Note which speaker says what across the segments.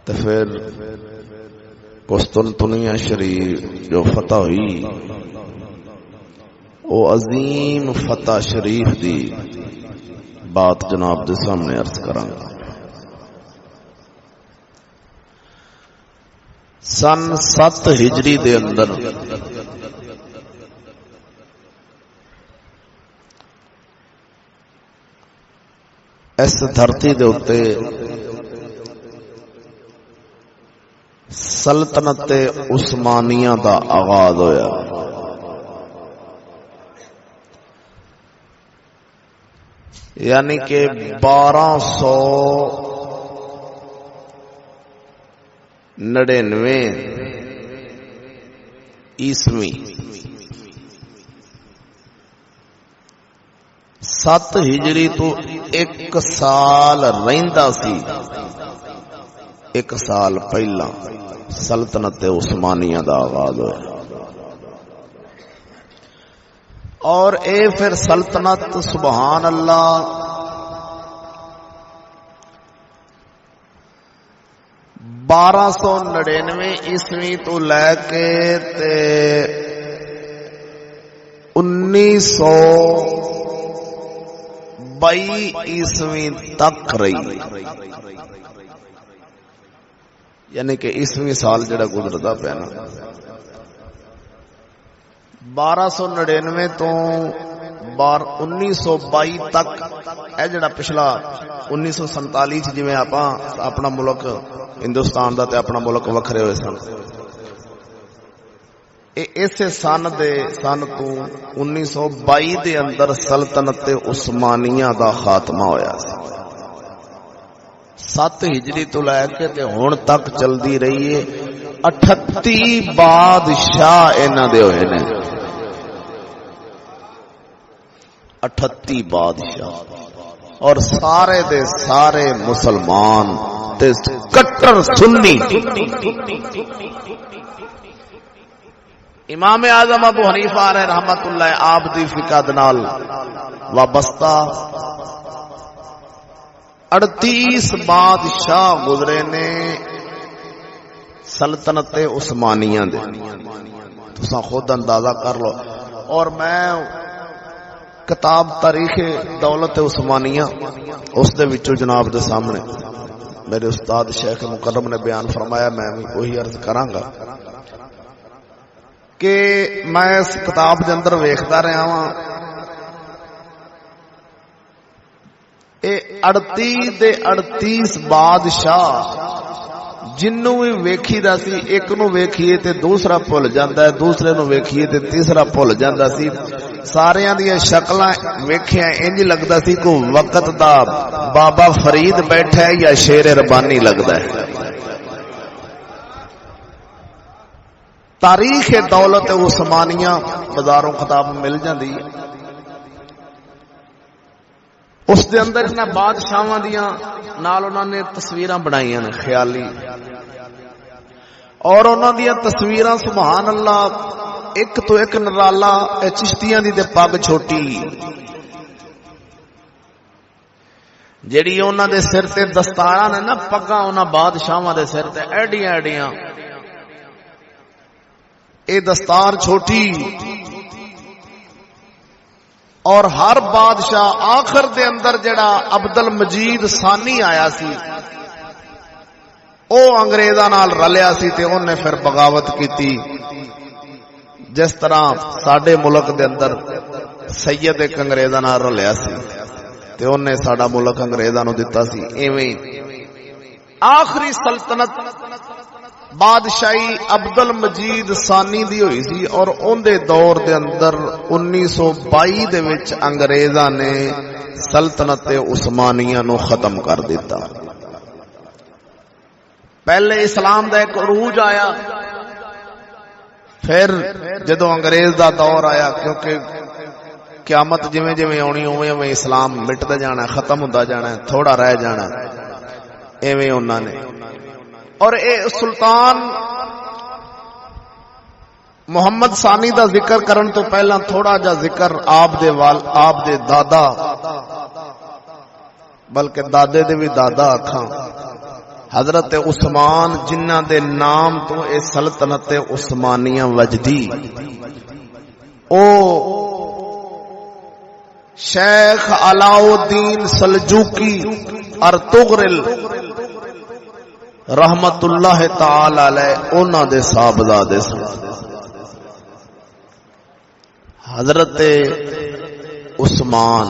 Speaker 1: تو پھر قسطنطنیہ شریف جو فتح ہوئی وہ عظیم فتح شریف دی بات جناب دے سامنے عرض کراں گا۔ سن 7 ہجری دے اندر اس دھرتی دے اتے سلطنت عثمانیہ دا آغاز ہویا۔ یعنی کہ 1299 عیسوی 7 ہجری تو ایک سال رہندا سی، ایک سال پہلا سلطنت عثمانیہ دا آغاز ہوا، اور اے پھر سلطنت سبحان اللہ 1299 عیسوی تو لے کے 1922 عیسوی تک رہی، یعنی کہ عیسوی سال جڑا گزرتا پیا نا 1299 تو 1922 تک، اے جڑا پچھلا 1947 جویں اپنا ملک ہندوستان دا تے اپنا ملک وکھرے ہوئے سن، اسے سن تو 1922 دے اندر سلطنت عثمانیہ دا خاتمہ ہویا سی۔ 7 ہجری تو لے کے تے ہن تک چلدی رہی ہے۔ 38 بادشاہ انہاں دے ہوئے نے، 38 بادشاہ، اور سارے دے سارے مسلمان تے کٹر سنی۔ امام اعظم ابو حنیفہ علیہ رحمت اللہ آپ دی فقہ نال وابستہ 38 بادشاہ گزرے نے سلطنت عثمانیہ دے، تساں خود اندازہ کر لو۔ اور میں کتاب تاریخ دولت عثمانیہ اس دے وچوں جناب دے سامنے میرے استاد شیخ مکرم نے بیان فرمایا، میں وہی عرض کراں گا کہ میں اس کتاب دے اندر ویکھدا رہا ہاں، اے 38 دے 38 بادشاہ جنوں بھی ویکھی دا سی، ایک نو ویکھیے تے دوسرا بھول جاندا ہے، دوسرے نو ویکھیے تے تیسرا بھول جاندا سی۔ ساریاں دیاں شکلاں ویکھیاں انج لگدا سی کو وقت دا بابا فرید بیٹھا ہے یا شیر ربانی لگدا ہے۔ تاریخ دولت عثمانیہ بازاروں خطاب مل جاندی ہے، اس دے اندر انہاں بادشاہاں دیاں نال انہاں نے تصویراں بنائیاں نے خیالی، اور انہاں دیاں تصویراں سبحان اللہ ایک تو ایک نرالا۔ اے چشتیاں دی تے پگ چھوٹی، جیڑی انہاں دے سر تے دستاراں نے نا پگاں انہاں بادشاہاں دے سر تے ایڈیاں ایڈیاں، اے دستار چھوٹی، اور ہر بادشاہ آخر دے اندر جڑا عبد المجید ثانی آیا سی او انگریزاں نال رلیا سی تے انہیں پھر بغاوت کیتی، جس طرح ساڈے ملک دے اندر سید ایک انگریزاں نال رلیا سی تے انہیں ساڈا ملک انگریزاں نو دتا سی۔ ایویں آخری سلطنت بادشاہی عبد المجید ثانی دی ہوئی سی، اور اون دے دور دے اندر 1922 دے وچ انگریزاں نے سلطنت عثمانیہ نو ختم کر دیتا۔ پہلے اسلام دا ایک عروج آیا، پھر جدو انگریز دا دور آیا، کیونکہ قیامت جویں جویں آنی اوویں اوویں اسلام مٹدا جانا ہے، ختم ہوندا جانا ہے، تھوڑا رہ جانا ہے، ایویں انہاں نے۔ اور اے سلطان محمد ثانی دا ذکر کرن تو پہلا تھوڑا جا ذکر آپ دے دادا، بلکہ دادے دے بھی دادا آکھاں، حضرت عثمان جنہ دے نام تو اے سلطنت عثمانیہ وجدی، او شیخ علاؤالدین سلجوقی ارطغرل رحمت اللہ تعالی علیہ انہاں دے صاحبزادے سن۔ حضرت عثمان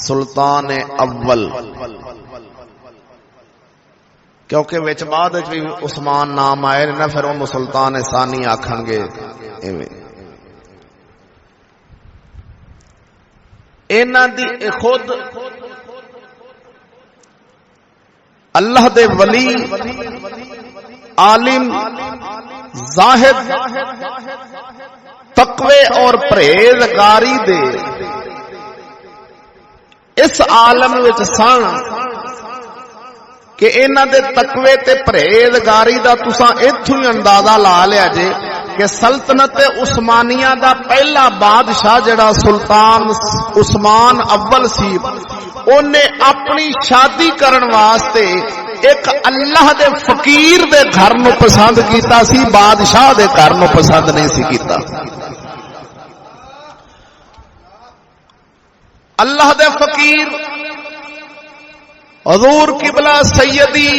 Speaker 1: سلطان اول، کیونکہ وچ بعد بھی عثمان نام آئے نہ، پھر انہوں سلطان ثانی آکھن گے ایویں۔ انہاں دی خود اللہ دے ولی، عالم، زاہد، تقوی اور پرہیزگاری دے اس عالم وچ سن کہ انہاں دے تقوی تے پرہیزگاری دا تساں ایتھوں ہی اندازہ لا لیا جے کہ سلطنت عثمانیہ دا پہلا بادشاہ جڑا سلطان عثمان اول سی، انہیں اپنی شادی کرن واسطے ایک اللہ دے فقیر دے گھر نو پسند کیتا سی، بادشاہ دے گھر نو پسند نہیں سی کیتا۔ اللہ دے فقیر حضور قبلہ سیدی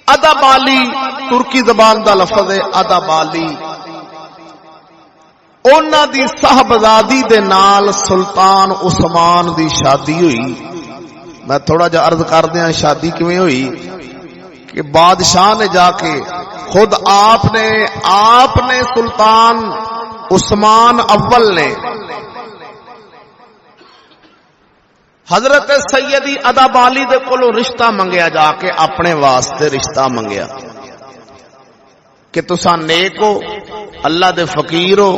Speaker 1: ادب علی، ترکی زبان دا لفظ ہے ادب علی، انہاں دی صاحبزادی دے نال سلطان عثمان دی شادی ہوئی۔ میں تھوڑا جا عرض کر دیاں شادی کیویں ہوئی کہ بادشاہ نے جا کے خود آپ نے سلطان عثمان اول نے حضرت سیدی ادب علی دے کولوں رشتہ منگیا، جا کے اپنے واسطے رشتہ منگیا کہ تساں نیک ہو، اللہ دے فقیر ہو،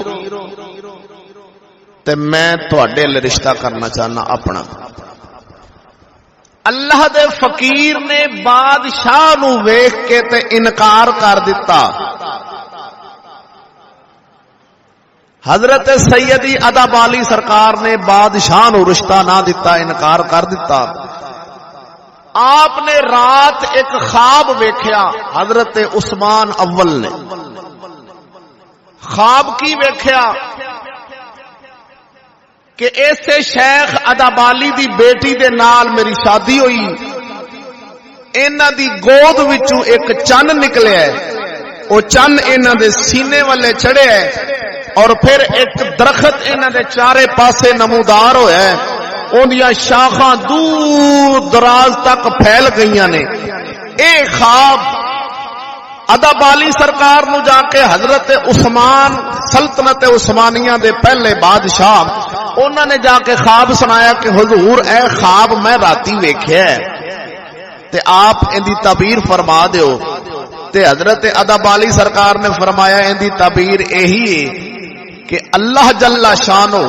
Speaker 1: تے میں تواڈے لئی رشتہ کرنا چاہنا اپنا۔ اللہ دے فقیر نے بادشاہ نو ویکھ کے تے انکار کر دیتا۔ حضرت سیدی ادب علی سرکار نے بادشاہ نو رشتہ نہ دیتا، انکار کر دیتا۔ آپ نے رات ایک خواب ویکھیا، حضرت عثمان اول نے خواب کی ویکھیا کہ ایسے شیخ ادب علی دی بیٹی دے نال میری شادی ہوئی، انہاں دی گود وچوں ایک چن نکلیا ہے، وہ چن انہاں دے سینے والے چڑھیا ہے، اور پھر ایک درخت انہاں دے چارے پاسے نمودار ہویا ہے، اندیاں شاخاں دور دراز تک پھیل گئیاں نے۔ اے خواب ادب علی سرکار نو جا کے حضرت عثمان سلطنت عثمانیہ دے پہلے بادشاہ انہوں نے جا کے خواب سنایا کہ حضور اے خواب میں راتی ویکھیا ہے تے آپ ان دی تعبیر فرما دیو۔ تے حضرت ادب علی سرکار نے فرمایا ان دی تعبیر یہی ہے کہ اللہ جل شانہ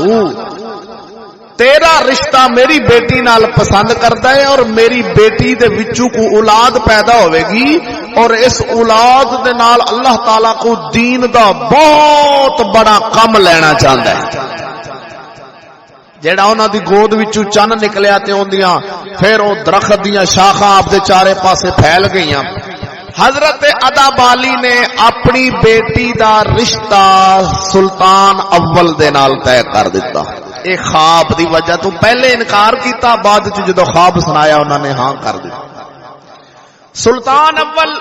Speaker 1: تیرا رشتہ میری بیٹی نال پسند کرتا ہے، اور میری بیٹی دے وچوں کو اولاد پیدا ہوئے گی، اور اس اولاد دے نال اللہ تعالیٰ کو دین دا بہت بڑا کم لینا چاہتا ہے۔ جیڑا انہاں دی گود وچوں چن نکلیا تے اوندیاں پھر او درخت دیاں شاخاں آپ دے چارے پاسے پھیل گئیاں۔ حضرت ادب علی نے اپنی بیٹی دا رشتہ سلطان اول دے نال طے کر دیتا۔ ایک خواب دی وجہ تو پہلے انکار کیتا، بعد چ جدو خواب سنایا انہوں نے ہاں کر دیا۔ سلطان اول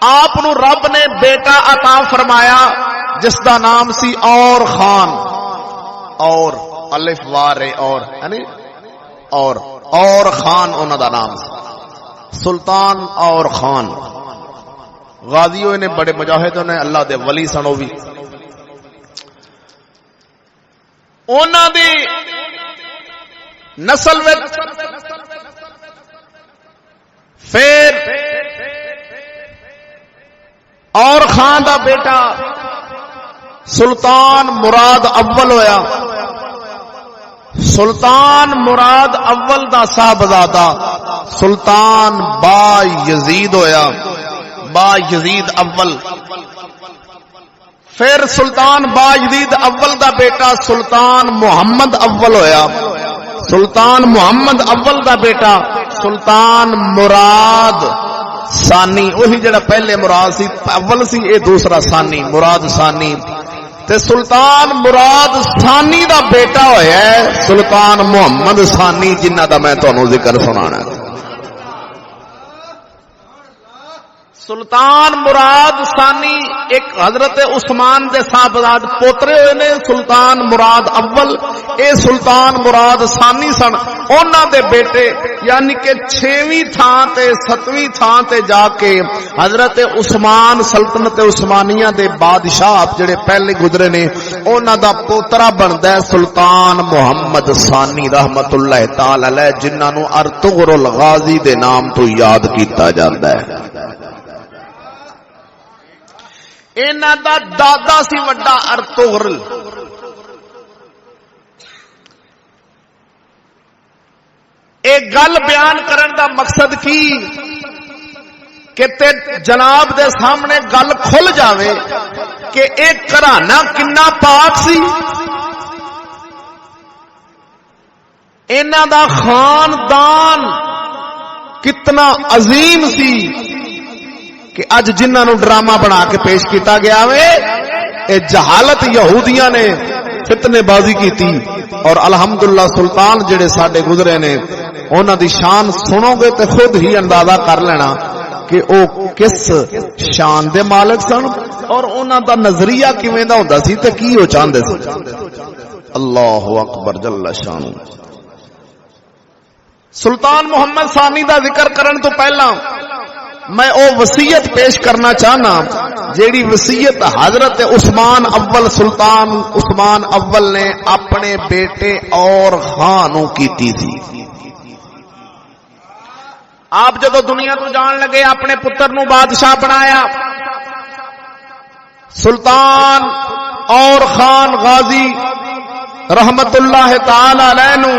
Speaker 1: آپ نو رب نے بیٹا عطا فرمایا جس دا نام سی اور خان، اور الف وار اور یعنی اور خان انہوں دا نام سی، سلطان اور خان۔ غازیوں نے بڑے مجاہدوں نے اللہ دے ولی سنو بھی، انہاں دی نسل وچ پھر اور خان دا بیٹا سلطان مراد اول ہویا۔ سلطان مراد اول دا صاحبزادہ سلطان با یزید ہویا، با یزید اول۔ پھر سلطان با یزید اول دا بیٹا سلطان محمد اول ہویا، سلطان محمد اول دا بیٹا سلطان مراد ثانی، وہی جڑا پہلے مراد سی اول سی، اے دوسرا ثانی مراد ثانی، تے سلطان مراد ثانی دا بیٹا ہویا ہے سلطان محمد ثانی، جنہ دا میں تانوں ذکر سنانا ہے۔ سلطان مراد ثانی ایک حضرت عثمان دے صاحبزاد پوترے ہوئے نے، سلطان مراد اول، اے سلطان مراد ثانی سن، انہاں دے بیٹے یعنی کہ 6ویں تھاں تے 7ویں تھاں تے جا کے حضرت عثمان سلطنت عثمانیہ دے بادشاہ جڑے پہلے گزرے نے، انہاں دا پوترا بندا ہے سلطان محمد ثانی رحمت اللہ تعالی علیہ، جنہاں نو ارطغرل غازی دے نام تو یاد کیتا جاندا ہے۔ انہاں دا دادا سی وڈا ارطغرل، ایک گل بیان کرن دا مقصد کی کہ تے جناب دے سامنے گل کھل جاوے کہ ایک گھرانہ کنا پاک سی، انہاں دا خاندان کتنا عظیم سی کہ اج جنہاں نو ڈرامہ بنا کے پیش کیتا گیا وے، اے جہالت یہودیاں نے فتنے بازی کیتی، اور الحمدللہ سلطان جڑے ساڈے گزرے نے انہاں دی شان سنو گے تے خود ہی اندازہ کر لینا کہ او کس شان دے مالک سن، اور انہاں دا نظریہ کیویں دا ہوندا سی تے کی او چاہندے سی۔ اللہ اکبر جل شانہ۔ سلطان محمد ثانی دا ذکر کرن تو پہلا میں او وصیت پیش کرنا چاہنا جیڑی وصیت حضرت عثمان اول سلطان عثمان اول نے اپنے بیٹے اور خانوں کیتی تھی۔ آپ جدو دنیا تو جان لگے اپنے پتر نو بادشاہ بنایا، سلطان اور خان غازی رحمت اللہ تعالی علیہ نو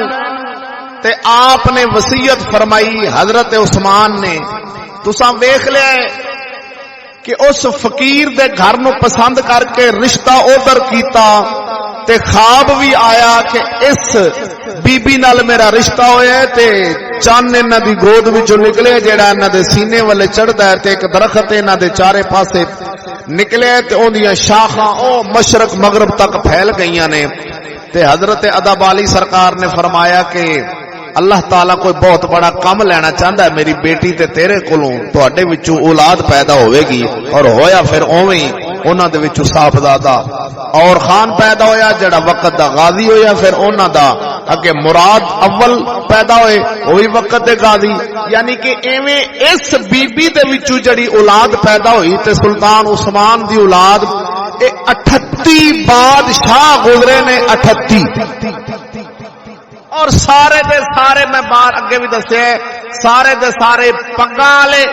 Speaker 1: تے آپ نے وصیت فرمائی حضرت عثمان نے، تساں ویکھ لیا کہ اس فقیر دے گھر نو پسند کر کے رشتہ ادھر کیتا تے خواب بھی آیا کہ اس بی بی نال میرا رشتہ ہویا ہے تے چان انہاں دی گود وچوں نکلے جیڑا انہاں دے سینے والے چڑھدا ہے تے ایک درخت انہاں دے چارے پاسے نکلے تے اودیاں شاخاں او مشرق مغرب تک پھیل گئیاں نے، تے حضرت ادب علی سرکار نے فرمایا کہ اللہ تعالیٰ کوئی بہت بڑا کام لینا چاہتا ہے، میری بیٹی تے تیرے کولوں تواڈے وچوں اولاد پیدا ہوئے گی، اور ہویا پھر اوویں انہاں دے وچوں صاحبزادہ اور خان پیدا ہویا جڑا وقت دا غازی ہویا، پھر انہاں دا اگے مراد اول پیدا ہوئے وہی وقت دے غازی، یعنی کہ ایویں اس بی بی دے وچوں جڑی اولاد پیدا ہوئی تے سلطان عثمان دی اولاد 38 بادشاہ گزرے نے، 38، اور سارے دے سارے میں بار اگے بھی دسے سارے دے سارے پگاں والے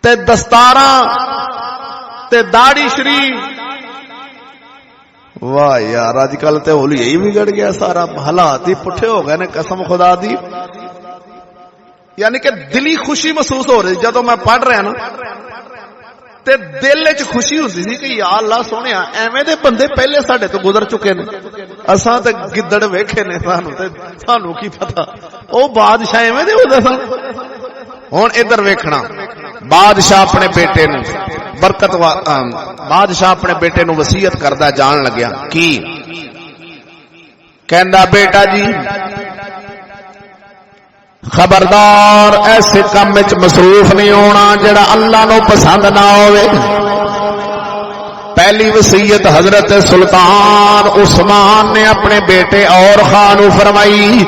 Speaker 1: تے دستاراں تے داڑھی شریف۔ واہ یار اج کل تے ہولی یہی بگڑ گیا، سارا حالات ہی پٹھے ہو گئے نے قسم خدا دی، یعنی کہ دلی خوشی محسوس ہو رہی جدوں میں پڑھ رہا نا تے دل وچ خوشی ہوندی سی کہ یا اللہ سونیا ایویں دے بندے پہلے ساڈے تو گزر چکے نے، اساں تے گدڑ ویکھے نے، سانو کی پتہ او بادشاہ ایویں دے ہوندے سن۔ ہن ادھر ویکھنا، بادشاہ اپنے بیٹے نو برکت بادشاہ اپنے بیٹے نو وصیت کردا جان لگیا کی کہندا بیٹا جی خبردار ایسے کام وچ مصروف نہیں ہونا جڑا اللہ نو پسند نہ ہوئے۔ پہلی وصیت حضرت سلطان عثمان نے اپنے بیٹے اور خانو فرمائی،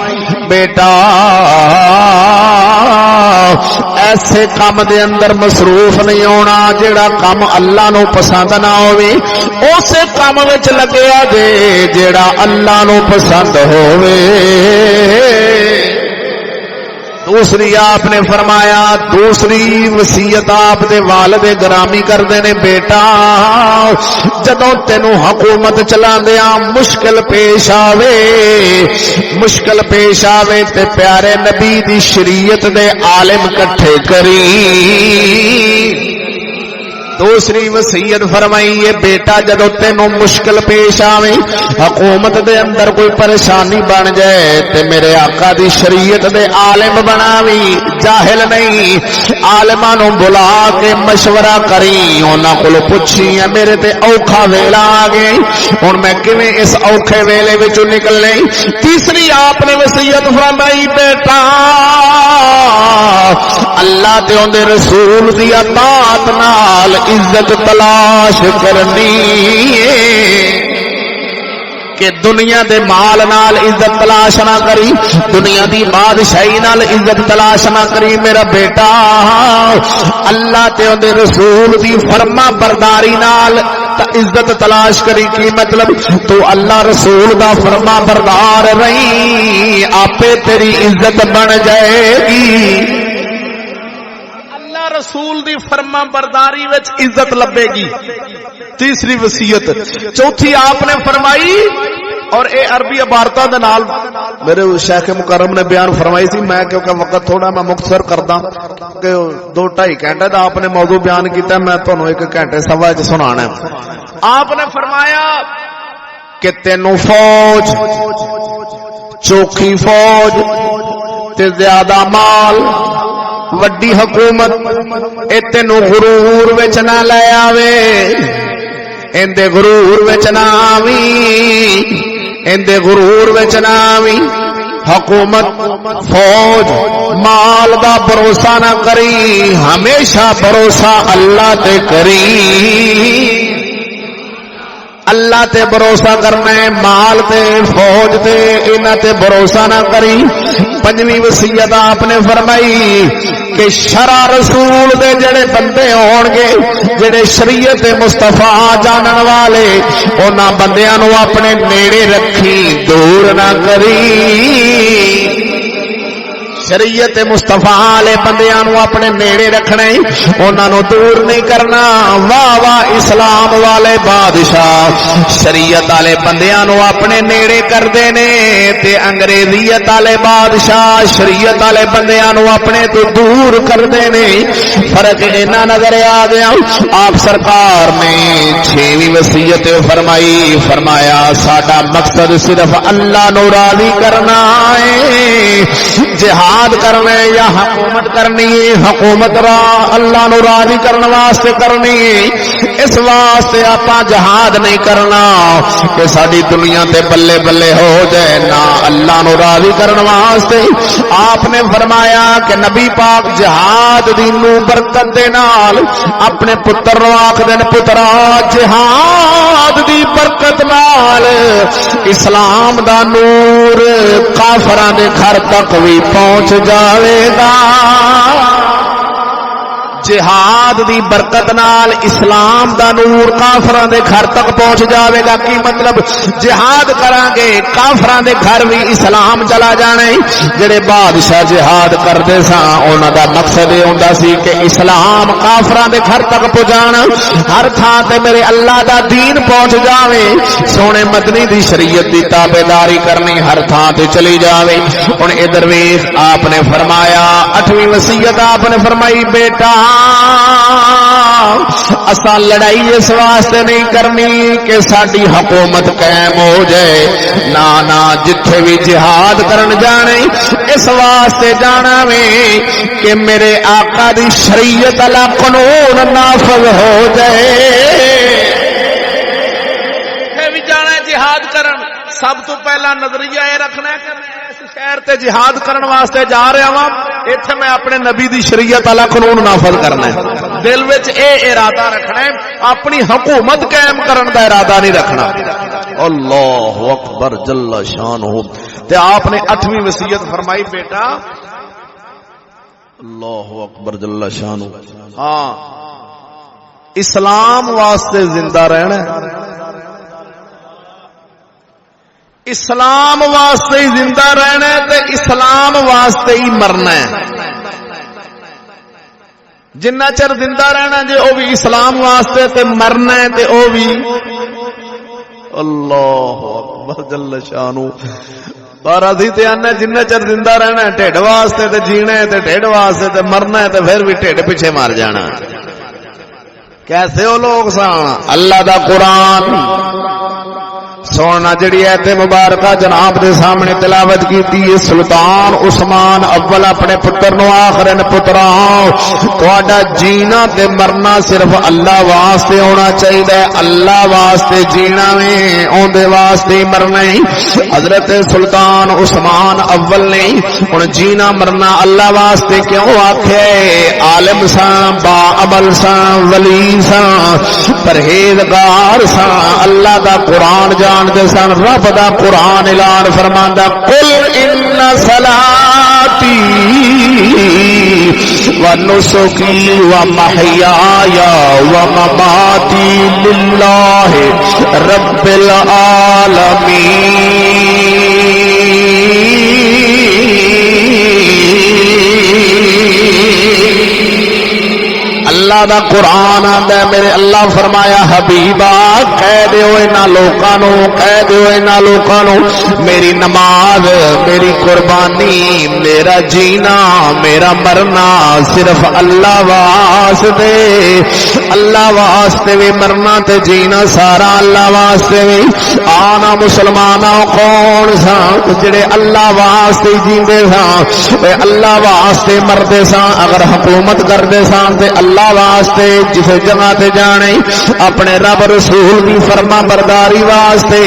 Speaker 1: بیٹا ایسے کام دے اندر مصروف نہیں ہونا جڑا کام اللہ نو پسند نہ ہوئے، اسے کام وچ لگیا جے جڑا اللہ نو پسند ہوئے۔ دوسری آپ نے فرمایا، دوسری وصیت آپ دے والد گرامی کردے نے، بیٹا جدوں تینوں حکومت چلاندیاں مشکل پیش آوے تے پیارے نبی دی شریعت دے عالم کٹھے کری، دوسری وصیت فرمائی ہے بیٹا جدو تینوں مشکل پیش آوے حکومت دے اندر کوئی پریشانی بن جائے تے میرے آقا دی شریعت دے عالم بناوی جاہل نہیں عالماں نوں بلا کے مشورہ کری انہاں کولوں پوچھی میرے تے اوکھا ویلا آ گیا ہن میں کیویں اس اوکھے ویلے وچوں نکلنے تیسری آپ نے وصیت فرمائی بیٹا اللہ تے اون دے رسول دی اطاعت نال عزت تلاش کرنی کہ دنیا دے مال نال عزت تلاش نہ کری دنیا دی بادشاہی نال عزت تلاش نہ کری میرا بیٹا اللہ تے اون دے رسول دی فرما برداری نال عزت تلاش کری کی مطلب تو اللہ رسول دا فرما بردار رہی آپے تیری عزت بن جائے گی اللہ رسول دی فرما برداری وچ عزت لبے گی تیسری وصیت چوتھی آپ نے فرمائی اور اے عربی عبارتاں دے نال میرے شیخ مکرم نے بیان فرمائی سی میں کیونکہ وقت تھوڑا میں مختصر کردا کہ 2-2.5 گھنٹے دا آپ نے موضوع بیان کیتا میں تانوں 1 گھنٹے سوا وچ سنانا ہے آپ نے فرمایا کہ تینوں فوج چوکھی فوج تے زیادہ مال وڈی حکومت اے تینوں غرور وچ نہ لے آوے اندے غرور وچ نہ آویں اندے غرور وچ نہ آویں حکومت فوج مال دا بھروسہ نہ کری ہمیشہ بھروسہ اللہ تے کری اللہ تے بھروسہ کرنا ہے مال تے فوج تے انہاں تے بھروسہ نہ کری پنجویں وصیت آپ نے فرمائی کہ شرع رسول دے جڑے بندے ہون گے جڑے شریعت مصطفیٰ جانن والے انہاں بندیاں نو اپنے نیڑے رکھی دور نہ کری شریعت مصطفیٰ والے بندیاں نو اپنے نیڑے رکھنے انہاں نو دور نہیں کرنا واہ واہ اسلام والے بادشاہ شریعت والے بندیاں نو اپنے نیڑے کردے نے تے انگریزیت والے بادشاہ شریعت والے بندیاں نو اپنے تو دور کردے نے فرق انہاں نظر آ گیا آپ سرکار نے 6ویں وصیت فرمائی فرمایا ساڈا مقصد صرف اللہ نو راضی کرنا ہے جہاد کرنا ہے یا حکومت کرنی ہے حکومت را اللہ نو راضی کرنے واسطے کرنی ہے اس واسطے آپاں جہاد نہیں کرنا کہ ساری دنیا تے بلے بلے ہو جائے نہ اللہ نو راضی کرنے واسطے آپ نے فرمایا کہ نبی پاک جہاد دی نو برکت دے نال اپنے پتر نو آکھدے نے پترا جہاد دی برکت نال اسلام دا نور کافراں دے گھر تک بھی پہنچ جاوے گا جہاد دی برکت نال اسلام دا نور کافراں دے گھر تک پہنچ جاوے گا کی مطلب جہاد کران گے کافراں دے گھر بھی اسلام چلا جانا ہے جڑے بادشاہ جہاد کردے سا انہاں دا مقصد یہ ہوندا سی کہ اسلام کافراں دے گھر تک پہنچانا ہر تھاں تے میرے اللہ دا دین پہنچ جاوے سونے مدنی دی شریعت دی تابعداری کرنی ہر تھاں تے چلی جاوے ہن ادھر ویکھ آپ نے فرمایا 8ویں وصیت آپ نے فرمائی بیٹا اساں لڑائی اس واسطے نہیں کرنی کہ ساری حکومت قائم ہو جائے نہ جتھے بھی جہاد کرن جانے اس واسطے جانا میں کہ میرے آقا دی شریعت والا قانون نافذ ہو جائے جتھے بھی جانا جہاد کرن سب تو پہلا نظریہ یہ رکھنا ہے کہ شہر تے جہاد کرن واسطے جا رہا ہاں ایتھے میں اپنے نبی دی شریعت والا قانون نافذ کرنا ہے دل وچ اے ارادہ رکھنا ہے اپنی حکومت قائم کرن دا ارادہ نہیں رکھنا اللہ اکبر جل شانہ تے آپ نے 8ویں وصیت فرمائی بیٹا اللہ اکبر جل شانہ ہاں اسلام واسطے زندہ رہنا ہے اسلام واسطے ہی زندہ رہنا ہے تے اسلام واسطے ہی مرنا ہے جنہ چر زندہ رہنا جے او بھی اسلام واسطے تے مرنا ہے تے او بھی اللہ اکبر جل شانہ پر ادھی تے آنا جنہ چر زندہ رہنا ہے ٹھڈ واسطے تے جینا ہے تے ٹھڈ واسطے تے مرنا ہے تے پھر بھی ٹھڈ پیچھے مار جانا کیسے وہ لوگ سن؟ اللہ دا قرآن سونا جڑی ایت مبارکہ جناب دے سامنے تلاوت کیتی ہے. سلطان عثمان اول اپنے پتر نو آخرن پتراں تہاڈا جینا تے مرنا صرف اللہ واسطے ہونا چاہیے. اللہ واسطے جینا وے اون دے واسطے مرنا ہے. حضرت سلطان عثمان اول نے ہن جینا مرنا اللہ واسطے کیوں آکھے؟ عالم سان، با عمل سان، ولی سان، پرہیزگار سان، اللہ دا قرآن جان دے سن. رب دا قرآن اعلان فرماندا قل ان صلاتی و نسکی و محیای و مماتی للہ رب العالمین. اللہ دا قرآن آندا ہے میرے اللہ فرمایا حبیبا کہہ دیو انہاں لوکاں نو، کہہ دیو انہاں لوکاں نو میری نماز، میری قربانی، میرا جینا، میرا مرنا صرف اللہ واسطے. اللہ واسطے بھی مرنا تے جینا سارا اللہ واسطے بھی. آنا مسلماناں کون سان جڑے اللہ واسطے جیندے سان، اے اللہ واسطے مردے سان. اگر حکومت کردے سان تے اللہ واسطے جس جگہ تے جانے اپنے رب رسول دی فرما برداری واسطے.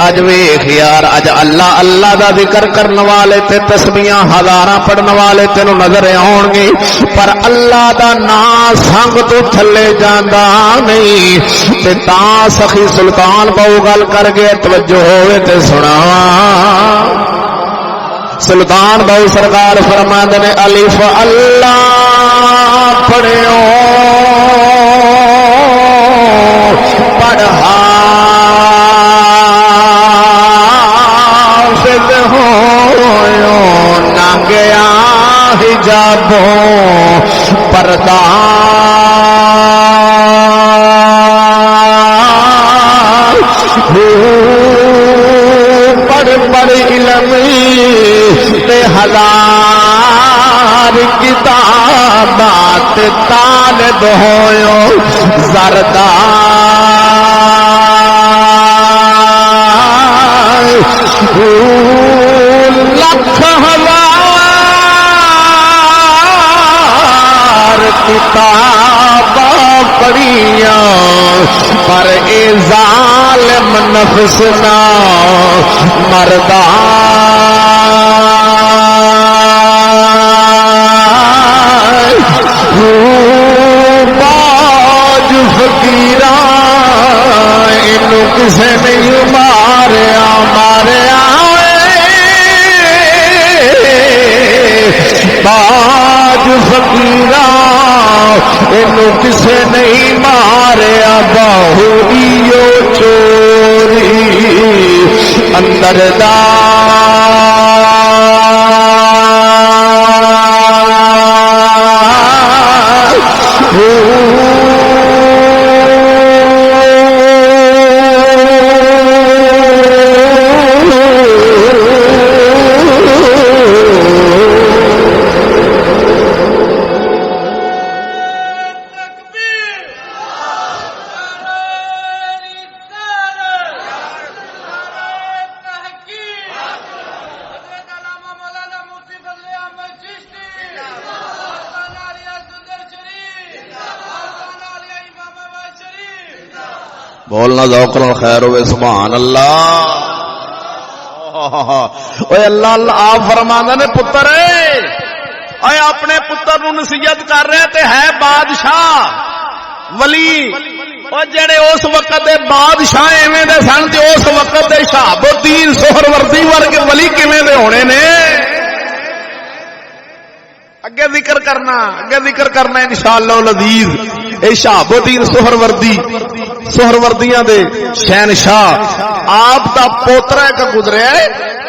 Speaker 1: اج ویکھ یار اج اللہ اللہ دا ذکر کرن والے تے تسبیحاں ہزاراں پڑھن والے تینوں نظر آؤن گے، پر اللہ دا نام سنگ تو تھلے جاندا نہیں. تے تاں سخی سلطان بہو گل کر گئے توجہ ہوئے تے سناواں. سلطان بہو سرکار فرماندے نے الف اللہ پڑھو پڑھا حافظ ہویو نہ گیا حجابوں پردہ. پڑھ پڑھ علم تے ہزار کتابات طالب ہویو زردار. لکھ ہزار کتاباں پڑھیاں پر اے ظالم نفس نہ مردار. باج فقیراں اینو کسے نہیں ماریا ماریا. باج فقیراں اینو کسے نہیں ماریا. باہو ایو چوری اندر بولنا ذوق نال خیر ہوئے سبحان اللہ. اوے اللہ اللہ آپ فرماندے نے پتر اے اپنے پتر نو نصیحت کر رہے تے ہے بادشاہ ولی. او جڑے اس وقت دے بادشاہ ایویں دے سن تے اس وقت دے شہاب الدین سہروردی ورگے ولی کیویں دے ہونے نے؟ اگے ذکر کرنا انشاءاللہ العزیز. اے شہاب الدین سہروردیاں دے شہنشاہ آپ دا پوترا ایک گزریا ہے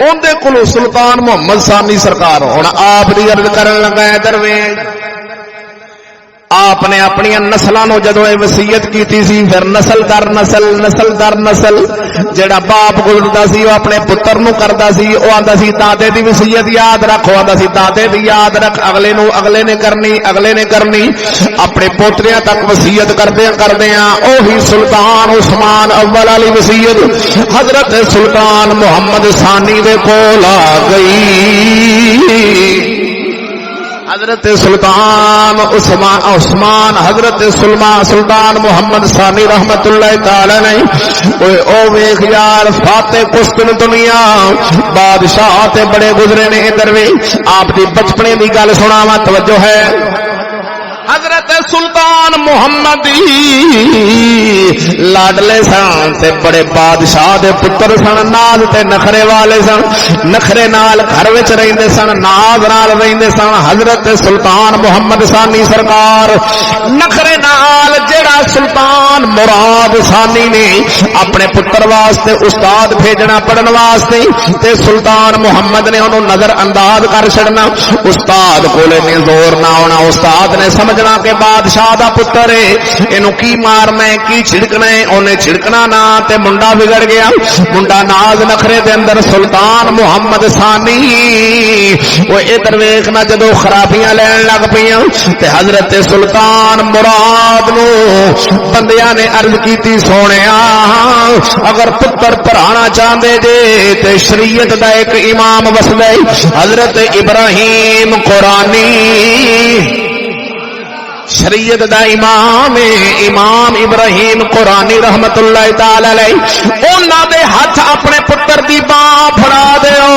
Speaker 1: اون دے کولوں سلطان محمد ثانی سرکار ہن آپ دی عرض کرن لگا ہے درویش آپ نے اپنی نسلوں جدو یہ وصیت کی سی پھر نسل در نسل جڑا باپ گزرتا سی وہ اپنے پتر نو کرتا سی وہ آتا سی دادے دی وصیت یاد رکھ آتا سی دادے دی یاد رکھ اگلے نے کرنی اپنے پوتریاں تک وصیت کردیاں اوہی سلطان عثمان اول والی وصیت حضرت سلطان محمد ثانی دے کول آ گئی حضرت سلطان عثمان حضرت سلطان محمد ثانی رحمت اللہ تعالی نے او ویکھ یار فاتح قسطن دنیا بادشاہ تے بڑے گزرے نے ادھر وی آپ دی بچپنے دی گل سناواں توجہ ہے حضرت سلطان محمد لاڈلے سن تے بڑے بادشاہ دے پتر سن ناز تے نخرے والے سن نخرے نال گھر وچ رہندے سن ناز نال رہندے سن حضرت سلطان محمد ثانی سرکار نخرے نال جڑا سلطان مراد ثانی نے اپنے پتر واسطے استاد بھیجنا پڑھن واسطے تے سلطان محمد نے انہوں نظر انداز کر چھڑنا استاد کولے نے زور نہ ہونا استاد نے سمجھنا کہ بادشاہ دا پتر ہے اینو کی مارنا ہے کی چھڑکنا ہے اونے چھڑکنا نہ تے منڈا بگڑ گیا منڈا ناز نخرے دے اندر سلطان محمد ثانی وہ ادھر ویکھنا جدو خرابیاں لین لگ پیاں تے حضرت سلطان مراد نو بندیاں نے عرض کیتی سونیا اگر پتر پڑھانا چاہندے جے تے شریعت دا ایک امام وسدے حضرت ابراہیم قرآنی شریعت دا امام ابراہیم قرآنی رحمت اللہ تعالی علیہ انہاں دے ہاتھ اپنے پتر دی باں پھڑا دیو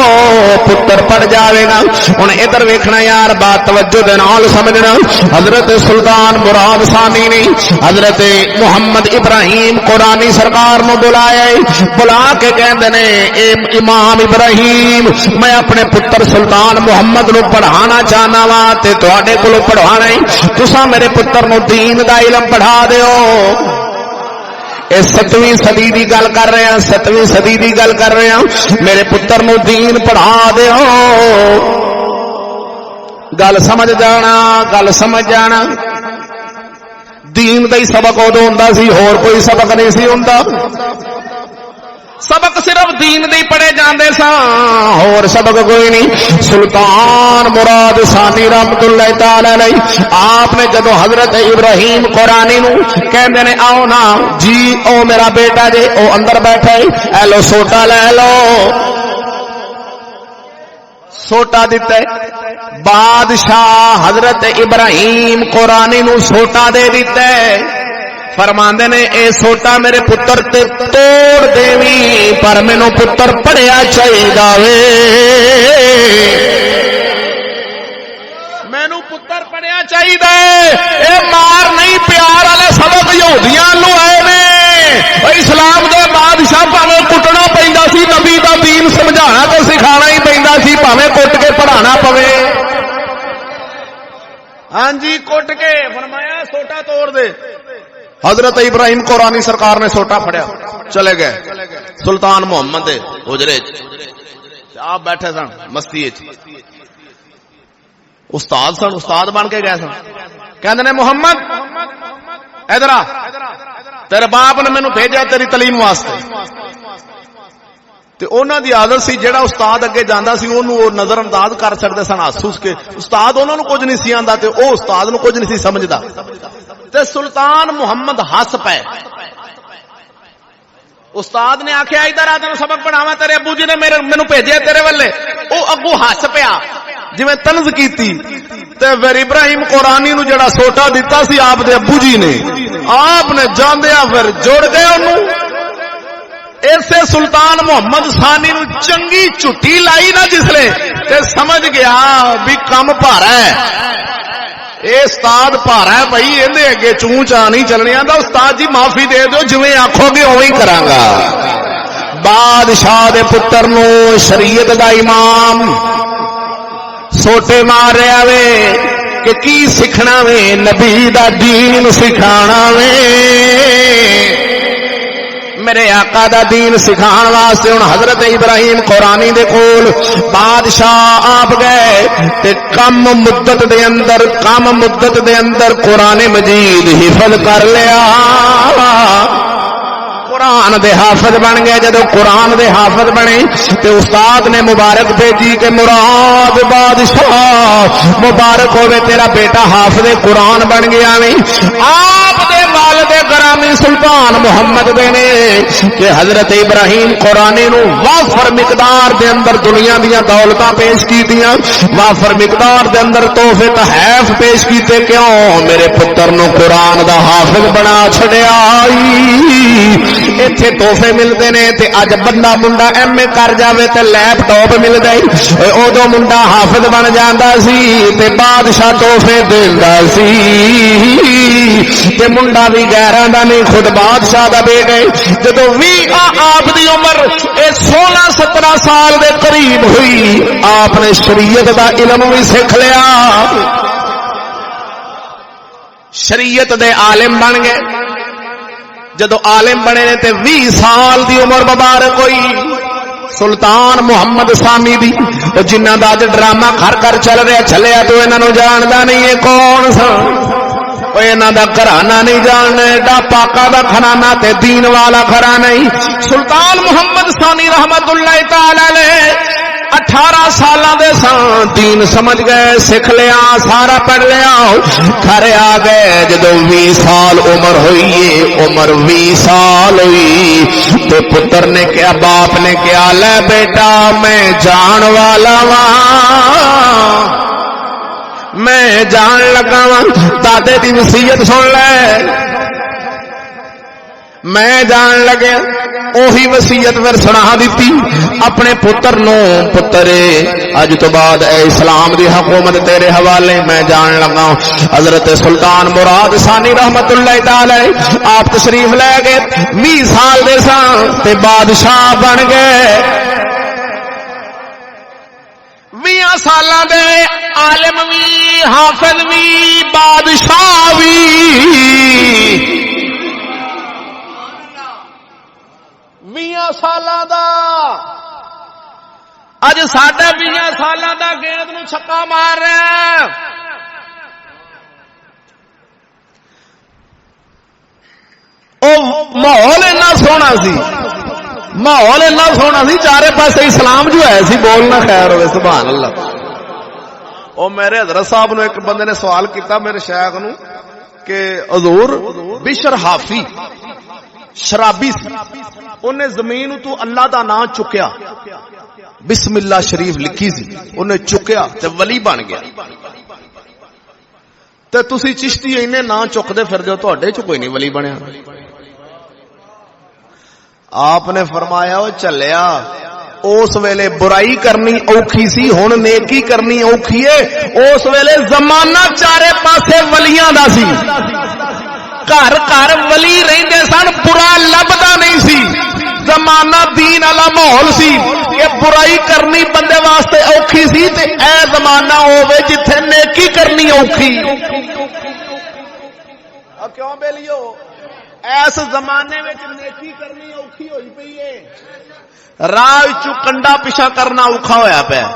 Speaker 1: پتر پڑ جاوے گا ہن ادھر ویکھنا یار بات توجہ دے نال سمجھنا حضرت سلطان مراد ثانی نے حضرت محمد ابراہیم قرآنی سرکار نو بلا کے کہندے نے اے امام ابراہیم میں اپنے پتر سلطان محمد نو پڑھانا چاہنا وا تے تواڈے کولوں پڑھوانا ہے تساں میرے پتر نو دین دا علم پڑھا دیو اے 7ویں صدی دی گل کر رہے ہیں 7ویں صدی دی گل کر رہے ہیں میرے پتر نو دین پڑھا دیو گل سمجھ جانا دین دا ہی سبق ادو ہوندا سی ہور کوئی سبق نہیں سی ہوندا سبق صرف دین دے پڑھے جاندے سان اور سبق کوئی نہیں سلطان مراد ثانی رحمت اللہ تعالی علیہ آپ نے جدو حضرت ابراہیم قرآنی نو کہندے نے آؤ نا جی او میرا بیٹا جے او اندر بیٹھا ہے اے لو سوٹا لے لو سوٹا دیتا ہے بادشاہ حضرت ابراہیم قرآنی نو سوٹا دے دیتا ہے فرماندے نے اے سوٹا میرے پتر تے توڑ دیوی پر مینو پتر پڑھیا چاہیدا وے مینو پتر پڑھیا چاہیدا اے مار نہیں پیار والے سبق یہودیاں نو آئے نے اسلام دے بادشاہ پاویں کٹنا پیندا سی نبی دا دین سمجھانا تے سکھانا ہی پیندا سی پاویں کٹ کے پڑھانا پوے ہاں جی کٹ کے فرمایا سوٹا توڑ دے حضرت ابراہیم قرآنی سرکار نے سوٹا پھڑیا چلے گئے سلطان محمد دے حجرے آپ بیٹھے سن مستی استاد بن کے گئے سن کہندے نے محمد ادھر آ تیرے باپ نے مینوں بھیجا تیری تعلیم واسطے تے انہاں دی عادت سی جڑا استاد اگے جاندا سی اونوں نظر انداز کر سکدے سن ہس کے استاد انہاں نوں کچھ نہیں سی آندا تے او استاد نوں کچھ نہیں سی سمجھدا تے سلطان محمد ہس پے استاد نے آخیا ادھر آ تینوں سبق پڑھاواں تیرے ابو جی نے مینوں بھیجیا تیرے ولے او اگوں ہس پیا جویں طنز کیتی تے پھر ابراہیم قرآنی نو جڑا سوٹا دتا سی آپ دے ابو جی نے آپ نے جاندیاں پھر جوڑ گئے اونوں ایسے سلطان محمد ثانی نو چنگی چھٹی لائی نا جسلے تے سمجھ گیا بھی کم بھارا ہے اے استاد بھارا ہے بھائی اندے اگے چوں چا نہیں چلنی آندا استاد جی معافی دے دیو جویں آکھو گے اوویں ہی کراں گا بادشاہ دے پتر نو شریعت دا امام سوٹے مار رہا وے کہ کی سکھنا وے نبی دا دین سکھانا وے
Speaker 2: میرے آقا دا دین سکھان واسطے ہن حضرت ابراہیم قرآنی دے کول بادشاہ آپ گئے تے کم مدت دے اندر قرآن مجید حفظ کر لیا، قرآن دے حافظ بن گئے۔ جدو قرآن دے حافظ بنے تے استاد نے مبارک بھیجی کہ مراد بادشاہ مبارک ہوئے تیرا بیٹا حافظ قرآن بن گیا نہیں۔ آپ دے والد گرامی سلطان محمد دے نے کہ حضرت ابراہیم قرآنی نو وافر مقدار دے اندر دنیا دیا دولتاں پیش کیتیاں، وافر مقدار دے اندر تحفے تحائف پیش کیتے، کیوں میرے پتر نو قرآن دا حافظ بنا چھڑیا۔ ایتھے تحفے ملتے نے تے اج بندہ منڈا ایم اے کر جاوے تے لیپ ٹاپ مل گئی، ادو منڈا حافظ بن جاندا سی تے بادشاہ تحفے دیندا سی تے منڈا بھی غیراں دا نہیں خود بادشاہ دا بیٹا۔ جدو بھی آپ دی عمر 16-17 سال دے قریب ہوئی، آپ نے شریعت دا علم بھی سکھ لیا، شریعت دے عالم بن گئے۔ جدو عالم بنے نے تے 20 سال دی عمر مبارک ہوئی، سلطان محمد ثانی دی جنہ دا ڈرامہ گھر گھر چل رہا چلیا تو انہاں نوں جاندا نہیں ہے کون سا، انہاں دا گھرانہ نہیں جاننا، ایڈا پاکا دا گھرانہ تے دین والا گھرانہ نہیں۔ سلطان محمد ثانی رحمت اللہ تعالی علیہ 18 سالاں دے سان دین سمجھ گئے، سکھ لیا، سارا پڑھ لیا، گھر آ گئے۔ جدو 20 سال عمر ہوئی، عمر 20 سال ہوئی تو پتر نے کیا، باپ نے کیا، لے بیٹا میں جان والا ہاں، میں جان لگا ہاں، دادے دی وصیت سن لے، میں جان لگے اوہی وصیت پھر سنا دیتی اپنے پتر نو، پترے اج تو بعد اے اسلام دی حکومت تیرے حوالے، میں جان لگا۔ حضرت سلطان مراد ثانی رحمت اللہ تعالی آپ تشریف لے گئے، 20 سال دے سان تے بادشاہ بن گئے، 20 سالاں دے عالم وی، حافظ وی، بادشاہ وی۔ 20 سالاں دا اج ساڈا 20 سالاں دا گیند نو چھکا مار رہا ہے۔ او ماحول اتنا سونا سی، ماحول اتنا سونا سی، چارے پاسے اسلام جو ہے سی، بولنا خیر ہوئے سبحان اللہ۔ او میرے حضرت صاحب نو ایک بندے نے سوال کیتا میرے شیخ نو کہ حضور بشر حافی شرابی سی، انہیں زمین تو اللہ دا نام چکیا، بسم اللہ شریف لکھی سی، انہیں چکیا تے ولی بن گیا، تے تسی چشتی انہیں نام چک دے پھر جو تہاڈے چ کوئی نہیں ولی بنیا۔ آپ نے فرمایا او چلیا، اس ویلے برائی کرنی اوکھی سی، ہن نیکی کرنی اوکھی ہے۔ اس ویلے زمانہ چارے پاسے ولیاں دا سی، گھر گھر ولی رہندے سن، برا لبدا نہیں سی، زمانہ دین والا ماحول سی کہ برائی کرنی بندے واسطے اوکھی سی، تے اے زمانہ ہوے جتھے نیکی کرنی اوکھی۔ کیوں بیلیو ایس زمانے وچ نیکی کرنی اوکھی ہوئی پئی ہے، راہ چوں کنڈا پیچھا کرنا اوکھا ہویا پیا۔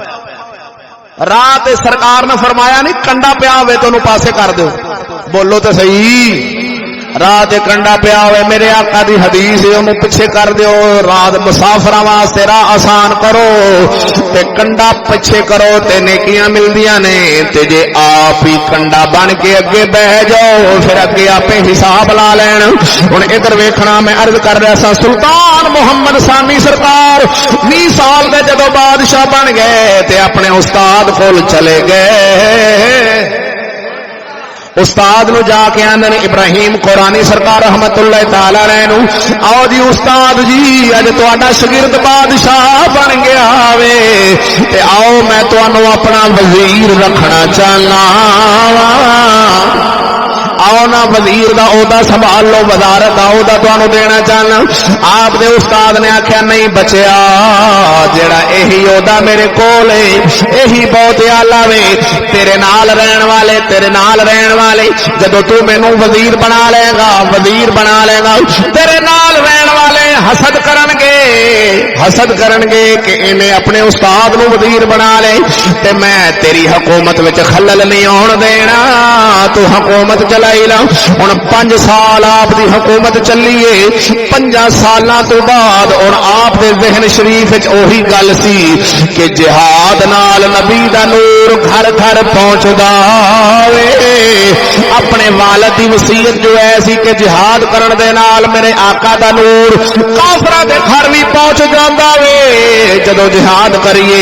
Speaker 2: راہ تے سرکار نے فرمایا نہیں کنڈا پیا ہوئے تو انہوں پاسے کر دو، بولو تے صحیح، راہ تے کنڈا پیا ہوئے میرے آقا دی حدیث ہے انہوں پیچھے کر دیو، راہ مسافراں واسطے راہ آسان کرو تے کنڈا پیچھے کرو تے نیکیاں ملدیاں نے، تے جے آپ ہی کنڈا بن کے اگے بہ جاؤ پھر اگے آپے حساب لا لین۔ ہن ادھر ویکھنا میں عرض کر رہا سا، سلطان محمد ثانی سرکار 20 سال دے جدوں بادشاہ بن گئے تے اپنے استاد کول چلے گئے، استاد نو جا کے آندے نے ابراہیم قرآنی سرکار رحمت اللہ تعالی علیہ نو، آؤ جی استاد جی اج تہاڈا شاگرد بادشاہ بن گیا وے تے آؤ میں تانوں اپنا وزیر رکھنا چاہنا، آؤ نا وزیر دا عہدہ سنبھال لو، وزارت دا عہدہ تانوں دینا چاہنا۔ آپ دے استاد نے آکھیا نہیں بچیا، جڑا یہی عہدہ میرے کول ہے یہی بہت اعلی وے، تیرے نال رہن والے جدو تو مینوں وزیر بنا لے گا، وزیر بنا لے گا، تیرے نال رہن والے حسد کرن گے کہ انہیں اپنے استاد نو وزیر بنا لے تے میں تیری حکومت وچ خلل نہیں آن دینا، تو حکومت چلائی لا۔ ہن 5 سال آپ دی حکومت چلیے، 5 سالاں تو بعد اور آپ دے ذہن شریف وچ اوہی گل سی کہ جہاد نال نبی دا نور گھر گھر پہنچدا وے۔ اپنے والد دی وصیت جو ایسی کہ جہاد کرن دے نال میرے آقا دا نور کافراں دے گھر بھی پہنچ جاندا وے۔ جدوں جہاد کریے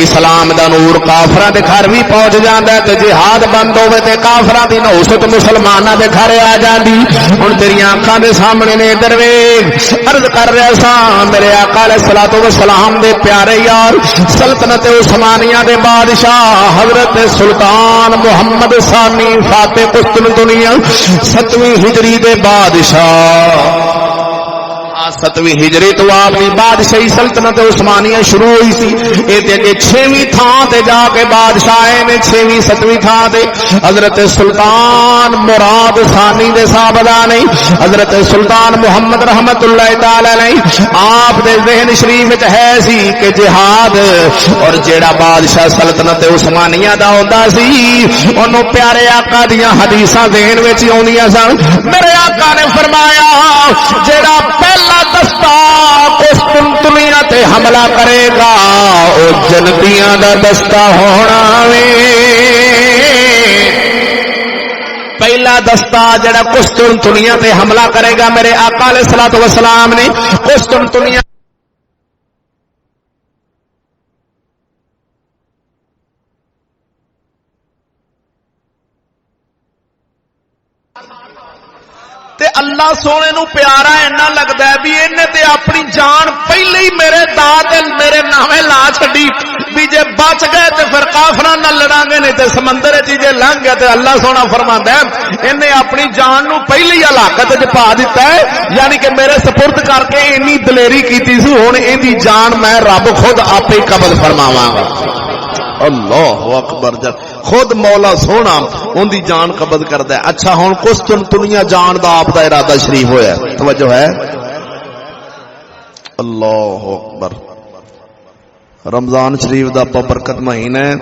Speaker 2: اسلام دا نور کافراں دے گھر بھی پہنچ جاندا ہے، تے جہاد بند ہوے تے کافراں دی نوست مسلماناں دے گھر آ جاندی۔ ہن تیریاں اکھاں دے سامنے نے درویش عرض کر رہا سا میرے آقا علیہ الصلوۃ والسلام دے پیارے یار سلطنت عثمانیہ دے بادشاہ حضرت سلطان محمد ثانی فاتح قسطنطنیہ 7ویں ہجری دے بادشاہ، 7ویں ہجری تو آپ کی بادشاہی سلطنت عثمانیہ شروع ہوئی سی۔ اے تے اگے 6ویں تھان تے جا کے بادشاہ آئے نے، 6ویں 7ویں تھان تے حضرت سلطان مراد ثانی دے صاحبزادہ نے، حضرت سلطان محمد رحمت اللہ تعالی علیہ آپ دے ذہن شریف وچ ہے سی کہ جہاد، اور جیڑا بادشاہ سلطنت عثمانیہ دا ہوندا سی اونوں پیارے آقا دیاں حدیثاں ذہن وچ آوندیاں سن۔ میرے آقا نے فرمایا جیڑا پہلا دستہ قسطنطنیہ تے حملہ کرے گا او جنتیاں دا دستہ ہونا وے۔ پہلا دستہ جڑا قسطنطنیہ تے حملہ کرے گا میرے آقا علیہ الصلوۃ والسلام نے قسطنطنیہ تے اللہ سونے نو پیارا اینا لگدا ہے بھی انہیں تے اپنی جان پہلے ہی میرے دادل میرے نامے لا چھڈی بھی جے بچ گئے تے پھر کافراں نال لڑاں گے، نہیں تے سمندر وچ جے لنگ گئے تے اللہ سونا فرماندا ہے انہیں اپنی جان نو پہلے ہی ہلاکت وچ پا دتا ہے، یعنی کہ میرے سپرد کر کے انی دلیری کیتی سی، ہن ایندی جان میں رب خود آپے قبض فرماواں گا۔ اللہ اکبر، جب خود مولا سونا ان دی جان قبض کردا ہے۔ اچھا ہن قسطنطنیہ جان دا آپ دا ارادہ شریف ہویا، توجہ ہے؟ اللہ اکبر، رمضان شریف دا بابرکت مہینہ ہے۔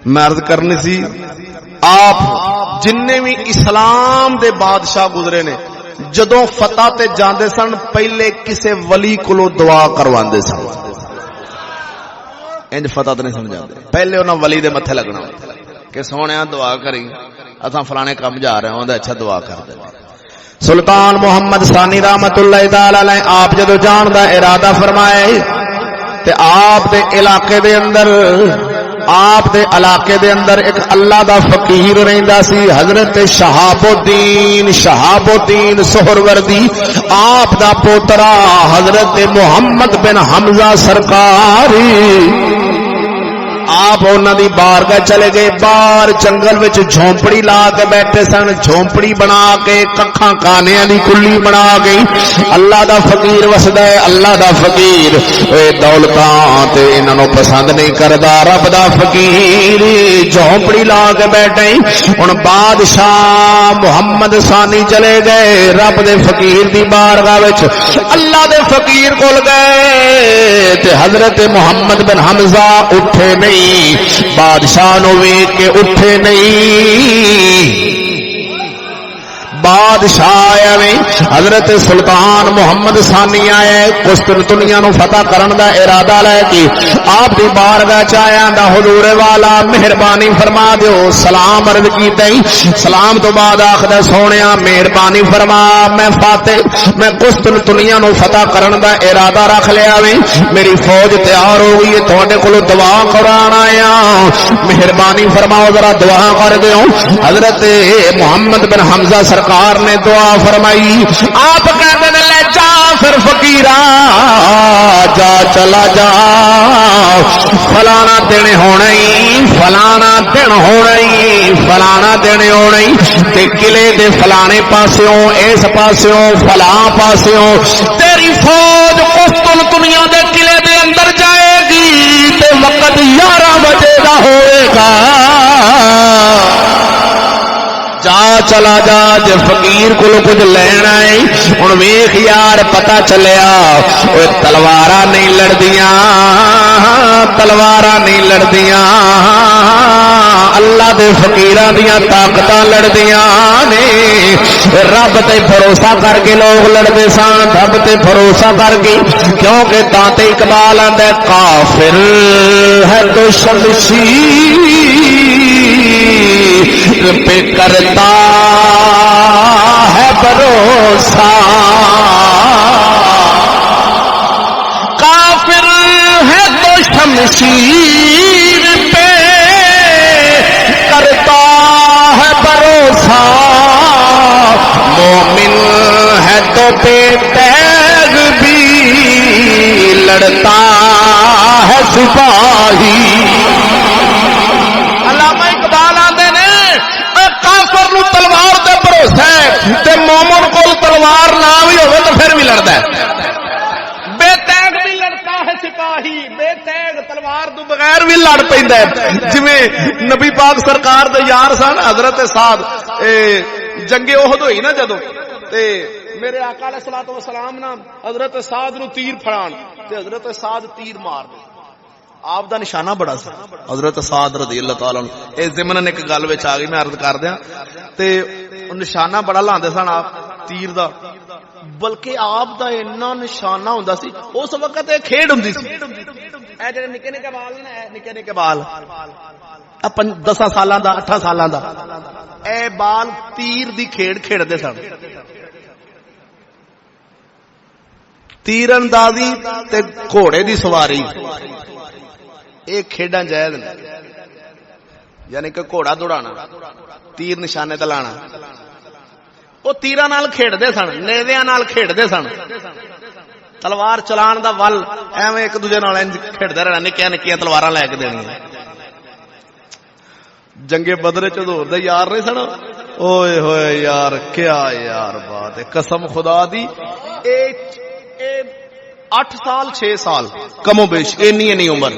Speaker 2: میں عرض کرنی سی آپ جننے بھی اسلام دے بادشاہ گزرے نے جدوں فتح تے جاندے سن پہلے کسے ولی کولوں دعا کرواندے سن، انج فتح تو نہیں سمجھا دے، پہلے انہاں ولی دے متھے لگنا کہ سونے دعا کری اساں فلانے کام جا رہے ہوں، اچھا دعا کر دے۔ سلطان محمد ثانی رحمت اللہ تعالی علیہ آپ جدو جان دا ارادہ فرمائے تے آپ دے علاقے دے اندر ایک اللہ دا فقیر رہندا سی حضرت شہاب الدین سہروردی، آپ دا پوترا حضرت محمد بن حمزہ سرکار، آپ انہاں دی بارگاہ چلے گئے، باہر جنگل وچ جھونپڑی لا کے بیٹھے سن، جھونپڑی بنا کے ککھاں کانیاں دی کلی بنا گئی۔ اللہ دا فقیر وسدا ہے، اللہ دا فقیر اے دولتاں تے انہاں نوں پسند نہیں کردا، رب دا فقیر جھونپڑی لا کے بیٹھے۔ ہن بادشاہ محمد ثانی چلے گئے رب دے فقیر دی بارگاہ وچ، اللہ دے فقیر کول گئے تے حضرت محمد بن حمزہ اٹھے نہیں، بادشاہ نو ویکھ کے اٹھے نہیں۔ بادشاہ آیا میں حضرت سلطان محمد ثانی آئے قسطنطنیہ نو فتح کرن دا ارادہ لے کے آپ دی بارگاہ چ آیا دا حضور والا مہربانی فرما دیو، سلام عرض کیتے ہی سلام تو بعد آخدا سونیا مہربانی فرما، میں فاتح میں قسطنطنیہ نو فتح کرن دا ارادہ رکھ لیا وے، میری فوج تیار ہو گئی ہے، تواڈے کولوں دعا کران آیا، مہربانی فرماؤ ذرا دعا کر دیو۔ حضرت محمد بن حمزہ سرکار نے دعا فرمائی، آپ کہتے ہیں لے جا پھر فقیرا جا چلا جا، فلانا دن ہونا ہی، فلانا دن ہونا ہی، فلانا دن ہونا ہی، تے قلعے دے فلانے پاسیوں اس پاسیوں فلاں پاسیوں تیری فوج قسطنطنیہ دے قلعے دے اندر جائے گی تے وقت 11 بجے دا ہوئے گا، جا چلا جا جے فقیر کو کچھ لینا ہے ہن ویکھ یار پتہ چلیا اوے تلواراں نہیں لڑدیاں تلواراں نہیں لڑدیاں اللہ دے فقیراں دیاں طاقتاں لڑدیاں نے رب تے بھروسہ کر کے لوگ لڑدے سن رب تے بھروسہ کر کے کیونکہ دانتے اقبال آندا کافر ہے تو شمشیر پہ کرتا ہے بھروسہ کافر ہے تو شمشیر پہ کرتا ہے بھروسہ مومن ہے تو بے تیغ بھی لڑتا ہے سپاہی علامہ اقبال آندے نے کافر نو تلوار تے بھروسہ ہے تے مومن کول تلوار نہ بھی ہوے تو پھر بھی لڑدا ہے بے تیغ بھی لڑتا ہے سپاہی بے تیغ تلوار تو بغیر بھی لڑ پیندا ہے جویں نبی پاک سرکار دے یار سن حضرت سعد جنگ احد ہوئی نا جدوں تے میرے آقا علیہ الصلوۃ والسلام نا حضرت سعد نو تیر پھڑان تے حضرت سعد تیر مار دے آپ دا نشانہ بڑا سی حضرت سعد رضی اللہ تعالی عنہ اے ضمن ایک گل وچ آ گئی میں عرض کر دیاں تے نشانہ بڑا لاندے سن آپ تیر دا بلکہ آپ دا اتنا نشانہ ہوندا سی اس وقت اے کھیڈ ہوندی سی اے جڑے نکے نکے بال نا نکے نکے بال 10 سالاں دا 8 سالاں دا اے بال تیر دی کھیڈ کھیڈدے سن تیر اندازی تے گھوڑے دی سواری یہ کھیڈاں جائز نے یعنی کہ گھوڑا دوڑانا تیر نشانے تے لانا وہ تیراں نال کھیڈدے سن نیزیاں نال کھیڈدے سن تلوار چلان دا ول ایویں ایک دوجے نال انج کھیڈدے رہنا نکیاں نکیاں تلواراں لے کے دینیاں جنگے بدر چ حضور دے یار نہیں سن اوئے ہوئے یار کیا یار بات ہے قسم خدا دی 8 سال 6 سال کم و بیش اینی عمر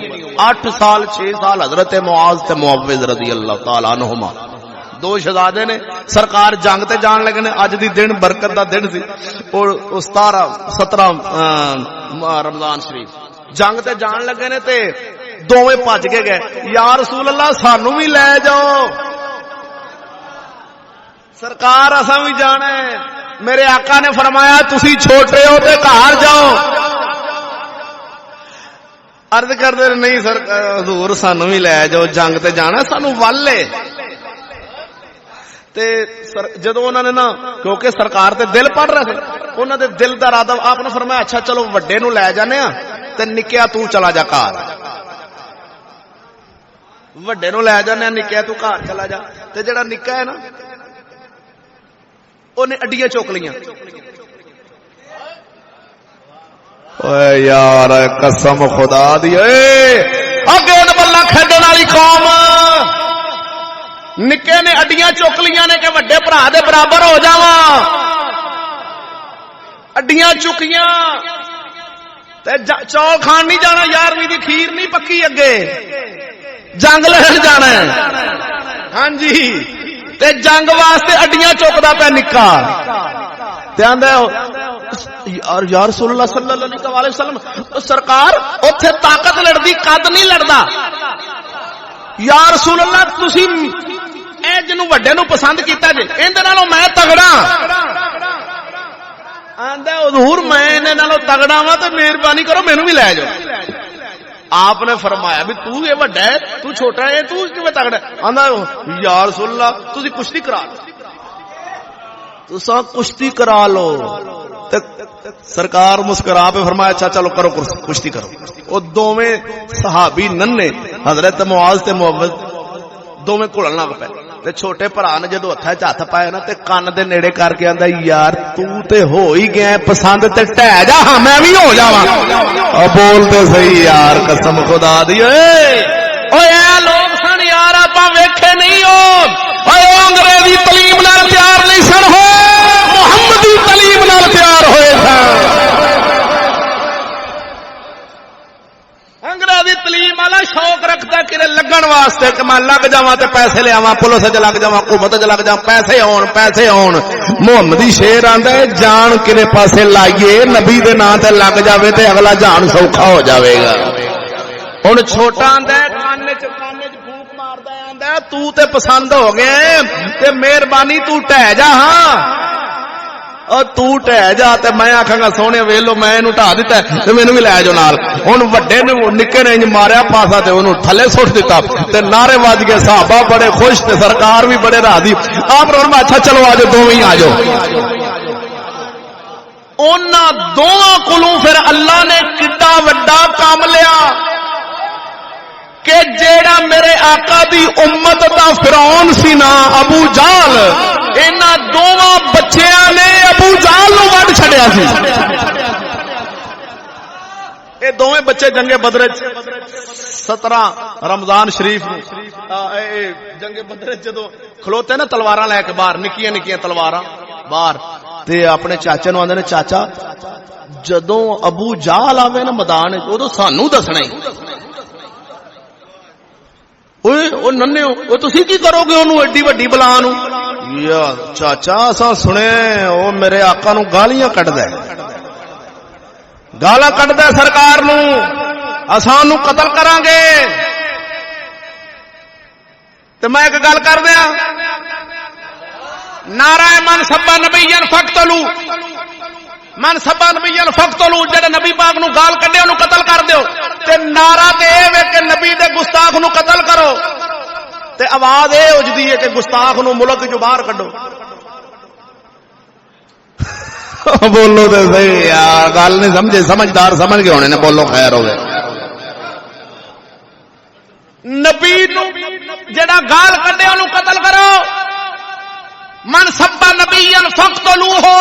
Speaker 2: 8 سال 6 سال حضرت معاذ تے معوذ رضی اللہ تعالی عنہما دو شہزادے نے سرکار جنگ تے جان لگے نے اج دی دن برکت دا دن سی اور 17 رمضان شریف جنگ تے جان لگے نے تے دوویں بھج کے گئے یا رسول اللہ سانو بھی لے جاؤ سرکار اساں بھی جانا ہے میرے آقا نے فرمایا تسی چھوٹے ہو تے گھر جاؤ عرض کردے نہیں سر حضور سانو بھی لے جاؤ جنگ تے جانا سانو ول ہے تے جدوں انہاں نے نا کیونکہ سرکار تے دل پڑھ رہے تھے انہاں دے دل دا ارادہ آپ نے فرمایا اچھا چلو وڈے نو لے جانے ہاں تے نکیا تو چلا جا گھر وڈے نو لے جانے ہاں نکیا تو گھر چلا جا تے جڑا نکا ہے نا انہیں اڈیاں چوک لیاں اوے یار قسم خدا دی اگے بلا کھڈن والی قوم نکے نے اڈیاں چوک لیاں نے کہ وڈے بھرا دے برابر ہو جاواں اڈیاں چکیاں تے چول کھان نہیں جانا 11ویں دی کھیر نہیں پکی اگے جنگ لڑن جانا ہے ہاں جی تے جنگ واسطے اڈیاں چوکدا پیا نکا تے آندا یا رسول اللہ صلی اللہ علیہ وسلم سرکار اوتھے طاقت لڑدی قد نہیں لڑدا یا رسول اللہ تسی اے جنوں وڈے نو پسند کیتا جے ایندے نالوں میں تگڑا آندا حضور میں انہاں نالوں تگڑا وا تے مہربانی کرو مینوں بھی لے جاؤ آپ نے فرمایا بھی تو یہ وڈا ہے تو چھوٹا ہے تو کیویں تگڑا آندا یا رسول اللہ تسی کشتی کرا لو تساں کشتی کرا لو تے سرکار مسکرا پہ فرمایا اچھا چلو کرو کشتی کرو او دوویں صحابی ننے حضرت معاذ تے معوذ دوویں کھلن لگ پے تے چھوٹے بھرا نے جدوں ہتھاں وچ ہتھ پایا نا تے کان دے نیڑے کر کے آندا یار تو تے ہو ہی گیا پسند تے ٹہ جا ہاں میں بھی ہو جاواں او بول تے صحیح یار قسم خدا دی اوے اے لوگ سن یار آپاں ویکھے نہیں ہو اوے انگریزی تعلیم نال پیار نہیں سن ہو محمدی تعلیم نال پیار ہوئے سن انگریزی تعلیم والا شوق رکھتا کہ لگن والا واسطے کہ میں لگ جاواں تے پیسے لے آواں پولیس وچ لگ جاواں حکومت وچ لگ جاواں پیسے آن محمدی شیر آندا ہے جان کنے پاسے لائیے نبی دے نام تے لگ جاوے تے اگلا جان سوکھا ہو جاوے گا ہن چھوٹا آندا ہے کانے چ پھونک ماردا ہے آندا ہے تو تے پسند ہو گئے تے مہربانی تو ٹہ جا ہاں اور تو ٹہ جا تے میں آکھاں گا سونے ویلو میں اینو ٹھا دتا تے مینوں بھی لے جاؤ نال ہن وڈے نے نکے نے انج ماریا پاسا تے اونوں تھلے سٹ دتا تے نعرے وج گئے صحابہ بڑے خوش تے سرکار بھی بڑے راضی آپ فرمایا اچھا چلو آ جاؤ دوویں آ جاؤ انہاں دوواں کولوں پھر اللہ نے کڈا وڈا کام لیا کہ جیڑا میرے آقا دی امت دا فرعون سی نا ابو جہل انہاں دوواں بچیاں نے ابو جہل نو وڈ چھڈیا سی اے دوویں بچے جنگ بدر 17 رمضان شریف جنگ بدر جدوں کھلوتے نا تلواراں لے کے باہر نکیاں نکیاں تلواراں باہر تے اپنے چاچے نو آندے نے چاچا جدوں ابو جہل آوے نا میدان اودوں سانوں دسنا ہی او ننے او تسی کی کرو گے اونوں ایڈی وڈی بلا نو یا چاچا اساں سنے او میرے آقا نو گالیاں کڈدا ہے گالاں کڈدا ہے سرکار نو اساں نو قتل کران گے تے میں ایک گل کر دیاں نعرہ من سب نبیین فقتلوا من سب نبیین فقتلوا جڑے نبی پاک نو گال کڈے اونوں قتل کر دیو تے نعرہ تے اے وے کہ نبی دے گستاخ نو قتل کرو تے آواز اے اجدی ہے کہ گستاخ نو ملک جو باہر کڈو بولو تے صحیح یار گل نہیں سمجھے سمجھدار سمجھ گئے ہونے نے بولو خیر ہوے نبی نو جڑا گال کڈے اونوں قتل کرو من سب نبیین فقتلوہ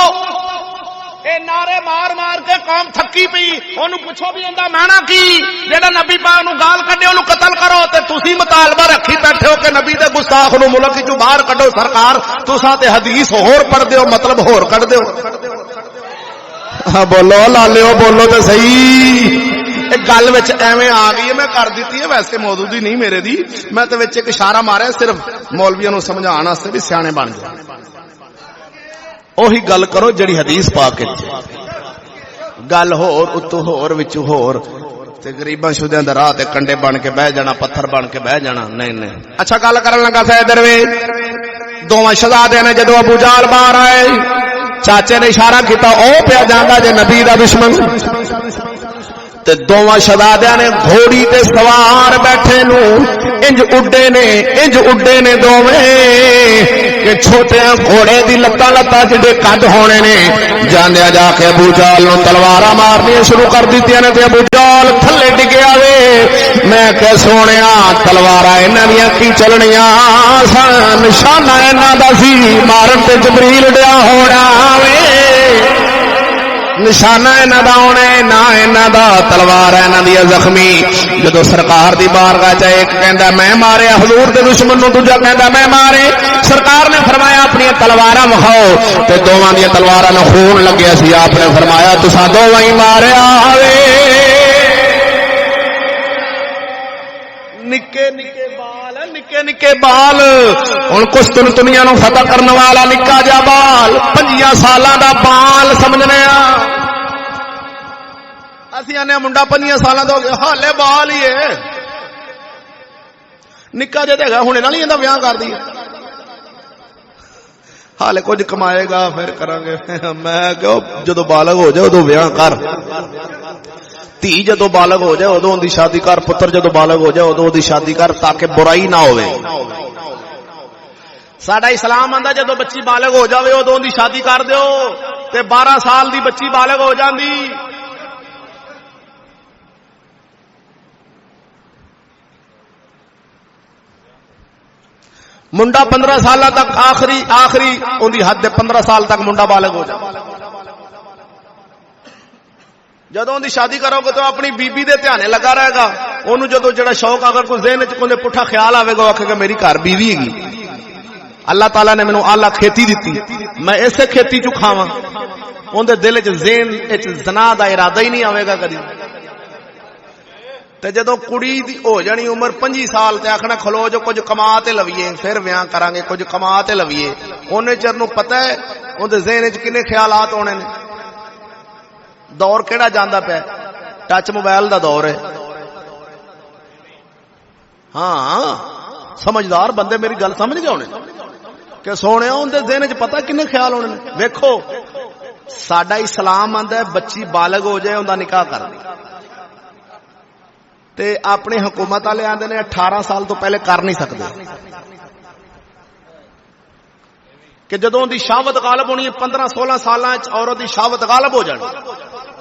Speaker 2: اے نعرے مار مار کے قوم تھکی پئی اونوں پوچھو بھی اندا معنی کی جڑا نبی پاک نو گال کڈے اونوں قتل کرو تے تسی مطالبہ رکھی بیٹھے ہو کہ نبی دے گستاخ نو ملک چوں باہر کڈو سرکار تساں تے حدیث ہور پڑھ دیو مطلب ہور کڈ دیو بولو لالےو بولو تے صحیح ایک گل وچ ایویں آ گئی ہے میں کر دتی ہے ویسے موضوع دی نہیں میرے دی میں تے وچ ایک اشارہ ماریا صرف مولویاں نو سمجھان واسطے بھی سیانے بن جاؤ اوہی گل کرو جڑی حدیث پاک وچ گل ہور اتو ہور وچ ہور تے غریباں شدیاں دا راہ تے کنڈے بن کے بہ جانا پتھر بن کے بہ جانا نہیں اچھا گل کرن لگا سی ادھر وے دوواں شہزادے نے جدوں ابو جہل باہر آئے چاچے نے اشارہ کیتا او پیا جاندا جے نبی دا دشمن تے دوواں شہزادیاں نے گھوڑی تے سوار بیٹھے نو انج اڈے نے دوویں کہ چھوٹے گھوڑے دی لتاں جڑے کڈ ہونے نے جاندیا جا کے ابو جہل نو تلواراں مارنی شروع کر دتیاں نے تے ابو جہل تھلے ڈگیا وے میں کہ سونیا تلواراں انہاں دیاں کی چلنیاں سن نشانہ انہاں دا سی مارن تے جبریل ڈیا ہونا وے نشانہ انہاں دا ہونا نہ انہاں دا تلوار انہاں دی زخمی جدو سرکار دی بارگاہ چ ایک کہندا میں مارے حضور دے دشمن نو دوجا کہندا میں مارے سرکار نے فرمایا اپنی تلواراں وکھاؤ تے دوواں دی تلواراں نو خون لگیا سی آپ نے فرمایا تساں دوواں ہی ماریا وے نکے نکے بال ہن قسطنطنیہ نو فتح کرنے والا نکا جا بال 5 سالاں دا بال سمجھنے اسی آنے منڈا 5 سالاں دا ہو گیا حالے بال ہی ہے نکا جا دے گا ہنے نال ہی ایندا بیاہ کر دی حالے کچھ کمائے گا پھر کریں گے میں کہ جدو بالغ ہو جائے ادو بیاہ کر تی جدو بالغ ہو جائے ادو دی شادی کر پتر جدو بالغ ہو جائے ادو دی شادی کر تاکہ برائی نہ ہوئے ساڈا اسلام آندا جدو بچی بالغ ہو جاوے ادو دی شادی کر دیو تے 12 سال دی بچی بالغ ہو جاندی منڈا 15 سال تک آخری ان دی حد 15 سال تک منڈا بالغ ہو جائے جدو ان دی شادی کرو گے تو اپنی بی بی دے دھیانے لگا رہے گا انہوں جدو جڑا شوق اگر کوئی ذہن وچ کوئی پٹھا خیال آوے گا آکھے گا میری گھر بیوی ہے اللہ تعالیٰ نے مینوں اعلی کھیتی دتی میں اسے کھیتی چوں کھاواں اون دے دل وچ ذہن وچ زنا دا ارادہ ہی نہیں آوے گا کدی
Speaker 1: تے جدوں کڑی دی ہو جانی عمر 25 سال تے آکھنا کھلو جو کچھ کما تے لویے پھر ویاہ کران گے کچھ کما تے لویے اونے چر نو پتہ ہے اون دے ذہن وچ کنے خیالات ہونے نے دور کیڑا جاندا پیا ٹچ موبائل دا دور ہے ہاں سمجھدار بندے میری گل سمجھ گئے ہونے کہ سونے اون دے ذہن وچ پتہ کنے خیال ہونے نے ویکھو ساڈا اسلام آندا ہے بچی بالغ ہو جائے اوندا نکاح کر دے تے اپنی حکومت والے آندے نے 18 سال تو پہلے کر نہیں سکتے کہ جدوں دی شہوت غالب ہونی ہے 15-16 سالاں وچ عورت دی شہوت غالب ہو جانی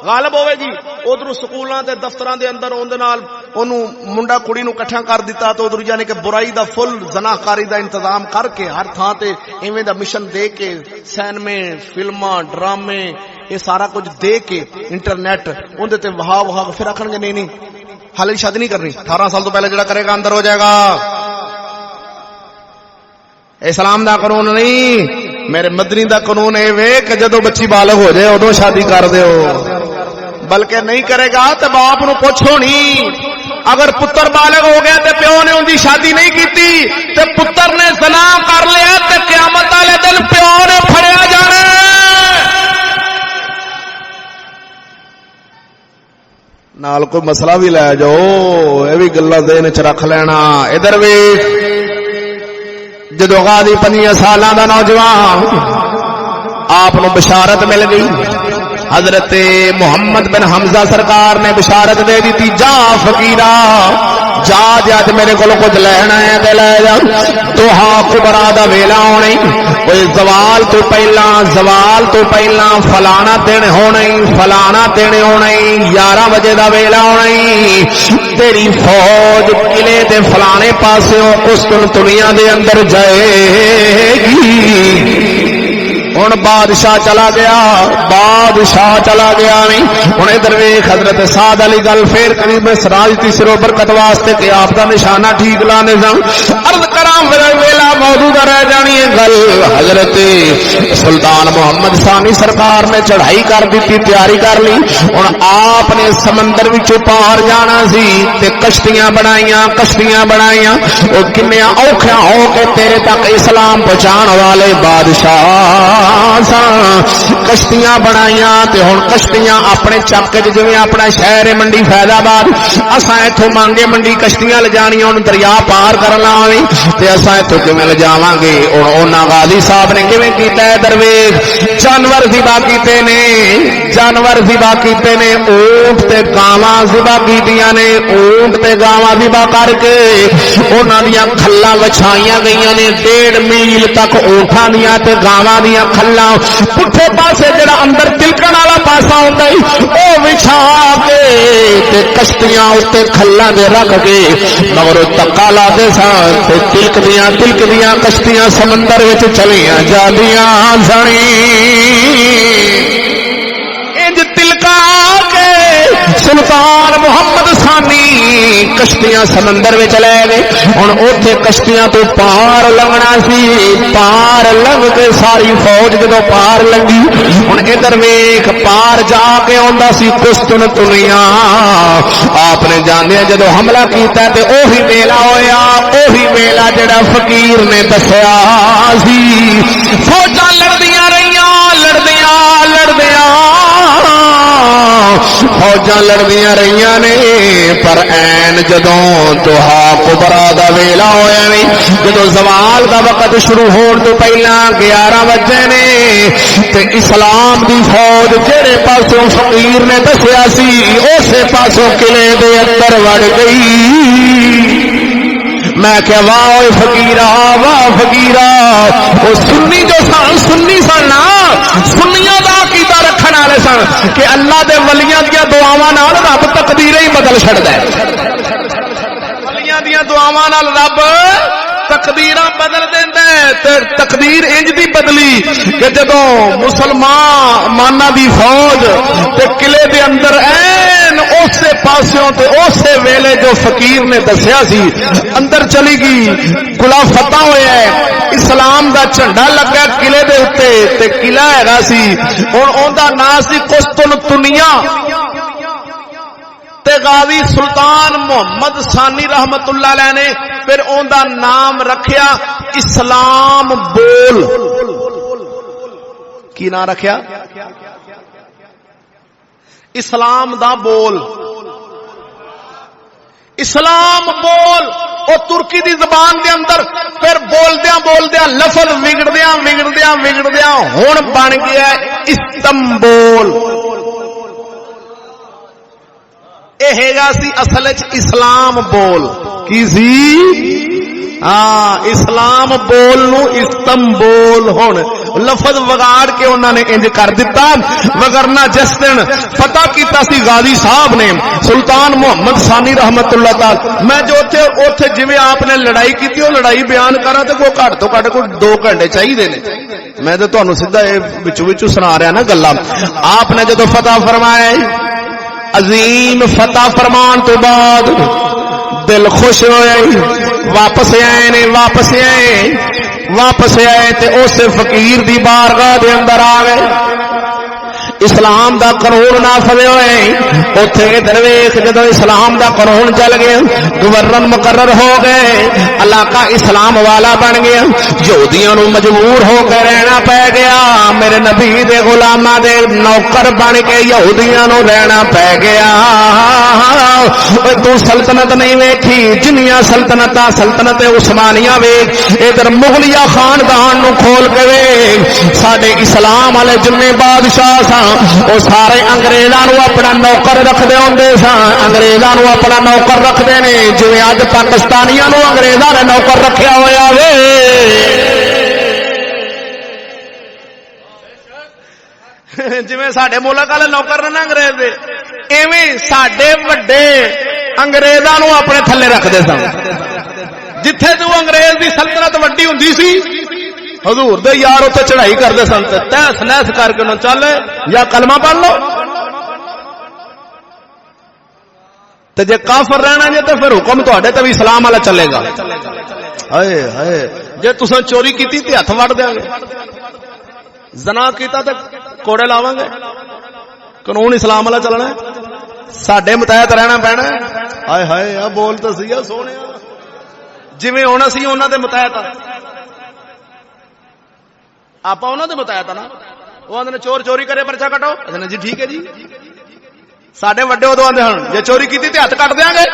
Speaker 1: غالب ہوے گی ادھر سکولاں تے دفتراں دے اندر اون دے نال اونوں منڈا کڑی نو اکٹھا کر دتا تو ادھر یعنی کہ برائی دا فل زناکاری دا انتظام کر کے ہر تھاں تے ایویں دا مشن دے کے سینمے فلماں ڈرامے یہ سارا کچھ دے کے انٹرنیٹ اون دے تے وہا پھر آکھن گے نہیں حالے شادی نہیں کرنی 18 سال تو پہلے جڑا کرے گا اندر ہو جائے گا اسلام دا قانون نہیں میرے مدنی دا قانون اے وے کہ جدوں بچی بالغ ہو جائے ادوں شادی کر دیو بلکہ نہیں کرے گا تے باپ نو پوچھو نہیں اگر پتر بالغ ہو گیا تے پیو نے ان دی شادی نہیں کیتی تے پتر نے زنا کر لیا تے قیامت والے دن پیو نے پھڑیا جانا نال کوئی مسئلہ بھی لے جاؤ یہ بھی گلاں ذہن وچ رکھ لینا ادھر وی جدو غازی 15 سالاں دا نوجوان آپ نو بشارت مل گئی حضرت محمد بن حمزہ سرکار نے بشارت دے دیتی جا فقیرا جا جا میرے کو کچھ لینا ہے تے لے جا دوہا کبرا دا ویلا ہونی کوئی زوال تو پہلا فلانا دن ہونا 11 بجے دا ویلا ہونا تیری فوج قلعے تے فلانے پاسوں اس دنیا دے اندر جائے گی ہن بادشاہ چلا گیا نہیں ہن ادھر ویکھ حضرت سعد علی گل پھر قریب سراج تیسرو برکت واسطے کہ آپ دا نشانہ ٹھیک لانے سن عرض کراں ویلا موجود رہ جانی ہے گل حضرت سلطان محمد ثانی سرکار نے چڑھائی کر دیتی تیاری کر لی ہن آپ نے سمندر وچوں پار جانا سی تے کشتیاں بنائیاں او کنے اوکھا ہو کے تیرے تک اسلام پہنچان والے بادشاہ کشتیاں بنائیاں تے ہن کشتیاں اپنے چک وچ جویں اپنا شہر منڈی فیض آباد اساں ایتھوں مانگے منڈی کشتیاں لے جانیاں ہن دریا پار کرنا ہوئی تے اساں ایتھوں کیویں لے جاواں گے ہن انہاں غازی صاحب نے کیویں کیتا ہے درویش جانور ذبح کیتے نے اونٹ تے گاواں ذبح کیتیاں نے اونٹ تے گاواں ذبح کر کے انہاں دیاں کھلاں وچھائیاں گئیاں نے 1.5 میل تک اونٹاں دیاں تے گاواں دیاں کھلاں پٹھے پاسے جڑا اندر تلکن والا پاسا ہوندا ہے او وچھا کے تے کشتیاں اوتے کھلاں دے رکھ کے مگر تکا لا دے سن تے تلک دیاں کشتیاں سمندر وچ چلیاں جاندیاں سنی انج تلکا کے سلطان محمد ثانی کشتیاں سمندر وچ لے گئے ہن اوتھے کشتیاں تو پار لنگنا سی پار لنگ کے ساری فوج جدوں پار لنگی ہن ادھر ویکھ پار جا کے آندا سی قسطنطنیہ آپ نے جاندے جدوں حملہ کیتا تے اوہی ویلا ہویا اوہی ویلا جڑا فقیر نے دسیا سی فوجاں لڑدیاں رہیاں نے پر این جدوں دوہا کبرا دا ویلا ہویا نہیں جدوں زوال دا وقت شروع ہون تو پہلا 11 بجے نے تے اسلام دی فوج جڑے پاسوں فقیر نے دسیا سی اسی پاسوں قلعے دے اندر وڑ گئی میں کہ واہ فقیرا وہ سنی جو سنی سن سنیاں دا عقیدہ رکھن والے سن کہ اللہ دے ولیاں دیاں دعاواں نال رب تقدیر ہی بدل چھڑدا ہے ولیاں دیاں دعاواں نال رب تقدیراں بدل دیندا ہے تے تقدیر انج دی بدلی کہ جدوں مسلماناں دی فوج تے قلعے دے اندر این اسے پاسوں تے اسے ویلے جو فقیر نے دسیا سی اندر چلی گئی گلا فتح ہویا ہے اسلام دا جھنڈا لگا قلعے دے اوتے تے قلعہ ہیگا سی ہن اوندا نام سی قسطنطنیہ
Speaker 2: تے غازی سلطان محمد ثانی رحمت اللہ علیہ نے پھر اون دا نام رکھیا اسلام بول. کی نام رکھیا؟ اسلام دا بول. اسلام بول او ترکی دی زبان دے اندر پھر بولدیاں بولدیاں لفظ وگڑدیاں ہن بن گیا استنبول. اے ہیگا سی اصل وچ اسلام بول. کی سی؟ ہاں اسلام بول نو استنبول ہن لفظ وگاڑ کے انہوں نے انج کر دیتا. وگرنہ جس دن فتح کیتا سی غازی صاحب نے سلطان محمد ثانی رحمت اللہ تعالی، میں جو اوتھے جویں آپ نے لڑائی کیتی او لڑائی بیان کرا تے کوئی گھٹ تو گھٹ کوئی 2 گھنٹے چاہیے نے. میں تے تانوں سیدھا اے وچوں وچوں سنا رہا نا گلاں. آپ نے جدوں فتح فرمایا عظیم فتح فرمان تو بعد دل خوش ہوئے، واپس آئے تے اس فقیر دی بارگاہ دے اندر آ گئے. اسلام دا قانون نافذ ہوئے. اوتھے درویش جدو اسلام دا قانون چل گیا، گورنر مقرر ہو گئے، علاقہ اسلام والا بن گیا. یہودیاں نو مجبور ہو کے رہنا پی گیا. میرے نبی دے غلاماں دے نوکر بن کے یہودیاں نو رہنا پی گیا. تو سلطنت نہیں ویکھی جنیاں سلطنت عثمانیہ ویکھ. ادھر مغلیہ خاندان نو کھول کے ویکھ. ساڈے اسلام والے جنے بادشاہ سن وہ سارے انگریزاں نو اپنا نوکر رکھدے ہوندے سن. انگریزاں نو اپنا نوکر رکھدے نے جویں اج پاکستانیاں نو انگریزاں نے نوکر رکھیا ہویا وے. جویں ساڈے ملک والے نوکر نے انگریز دے، ایویں ساڈے وڈے انگریزاں نو اپنے تھلے رکھدے سن. جتھے تو انگریز دی سلطنت وڈی ہوندی سی حضور دے یار اتنے چڑھائی کرتے سن، تحس نحس کر کے نہ چل یا کلمہ پڑھ لو. تے جے کافر رہنا جے تے پھر حکم تواڈے تے بھی اسلام والا چلے گا. ہائے ہائے جے تساں چوری کیتی تے ہاتھ وڈ دیاں گے، زنا کیتا تے کوڑے لاواں گے. قانون اسلام والا چلنا ہے، ساڈے متحد رہنا پینا. ہائے ہائے آ بول تے سی سونے جویں ہونا سی انہاں دے متحد آپ انہوں نے بتایا تھا نا. وہ آدھے چور چوری کرے پرچا کٹو. اچھا جی ٹھیک ہے جی. ساڈے وڈے ادو آدھے ہن جے چوری کی تے ہاتھ کٹ دیاں گے.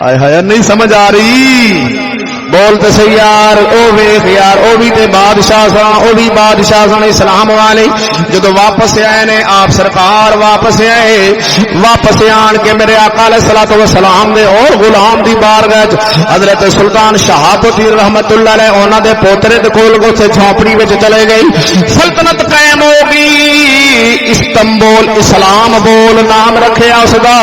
Speaker 2: ہائے ہائے نہیں سمجھ آ رہی. بولتے سی یار او ویکھ یار او بھی تے بادشاہ سن، او بھی بادشاہ سن اسلام والے. جدو واپس آئے نے آپ سرکار واپس آن کے میرے آقا علیہ الصلوۃ والسلام دے اور غلام دی بارگاہ حضرت سلطان شہاب الدین رحمت اللہ علیہ انہاں دے پوترے دے کول گوتھے چھاپڑی وچ چلے گئی. سلطنت قائم ہو گئی. استنبول اسلام بول نام رکھیا اس دا.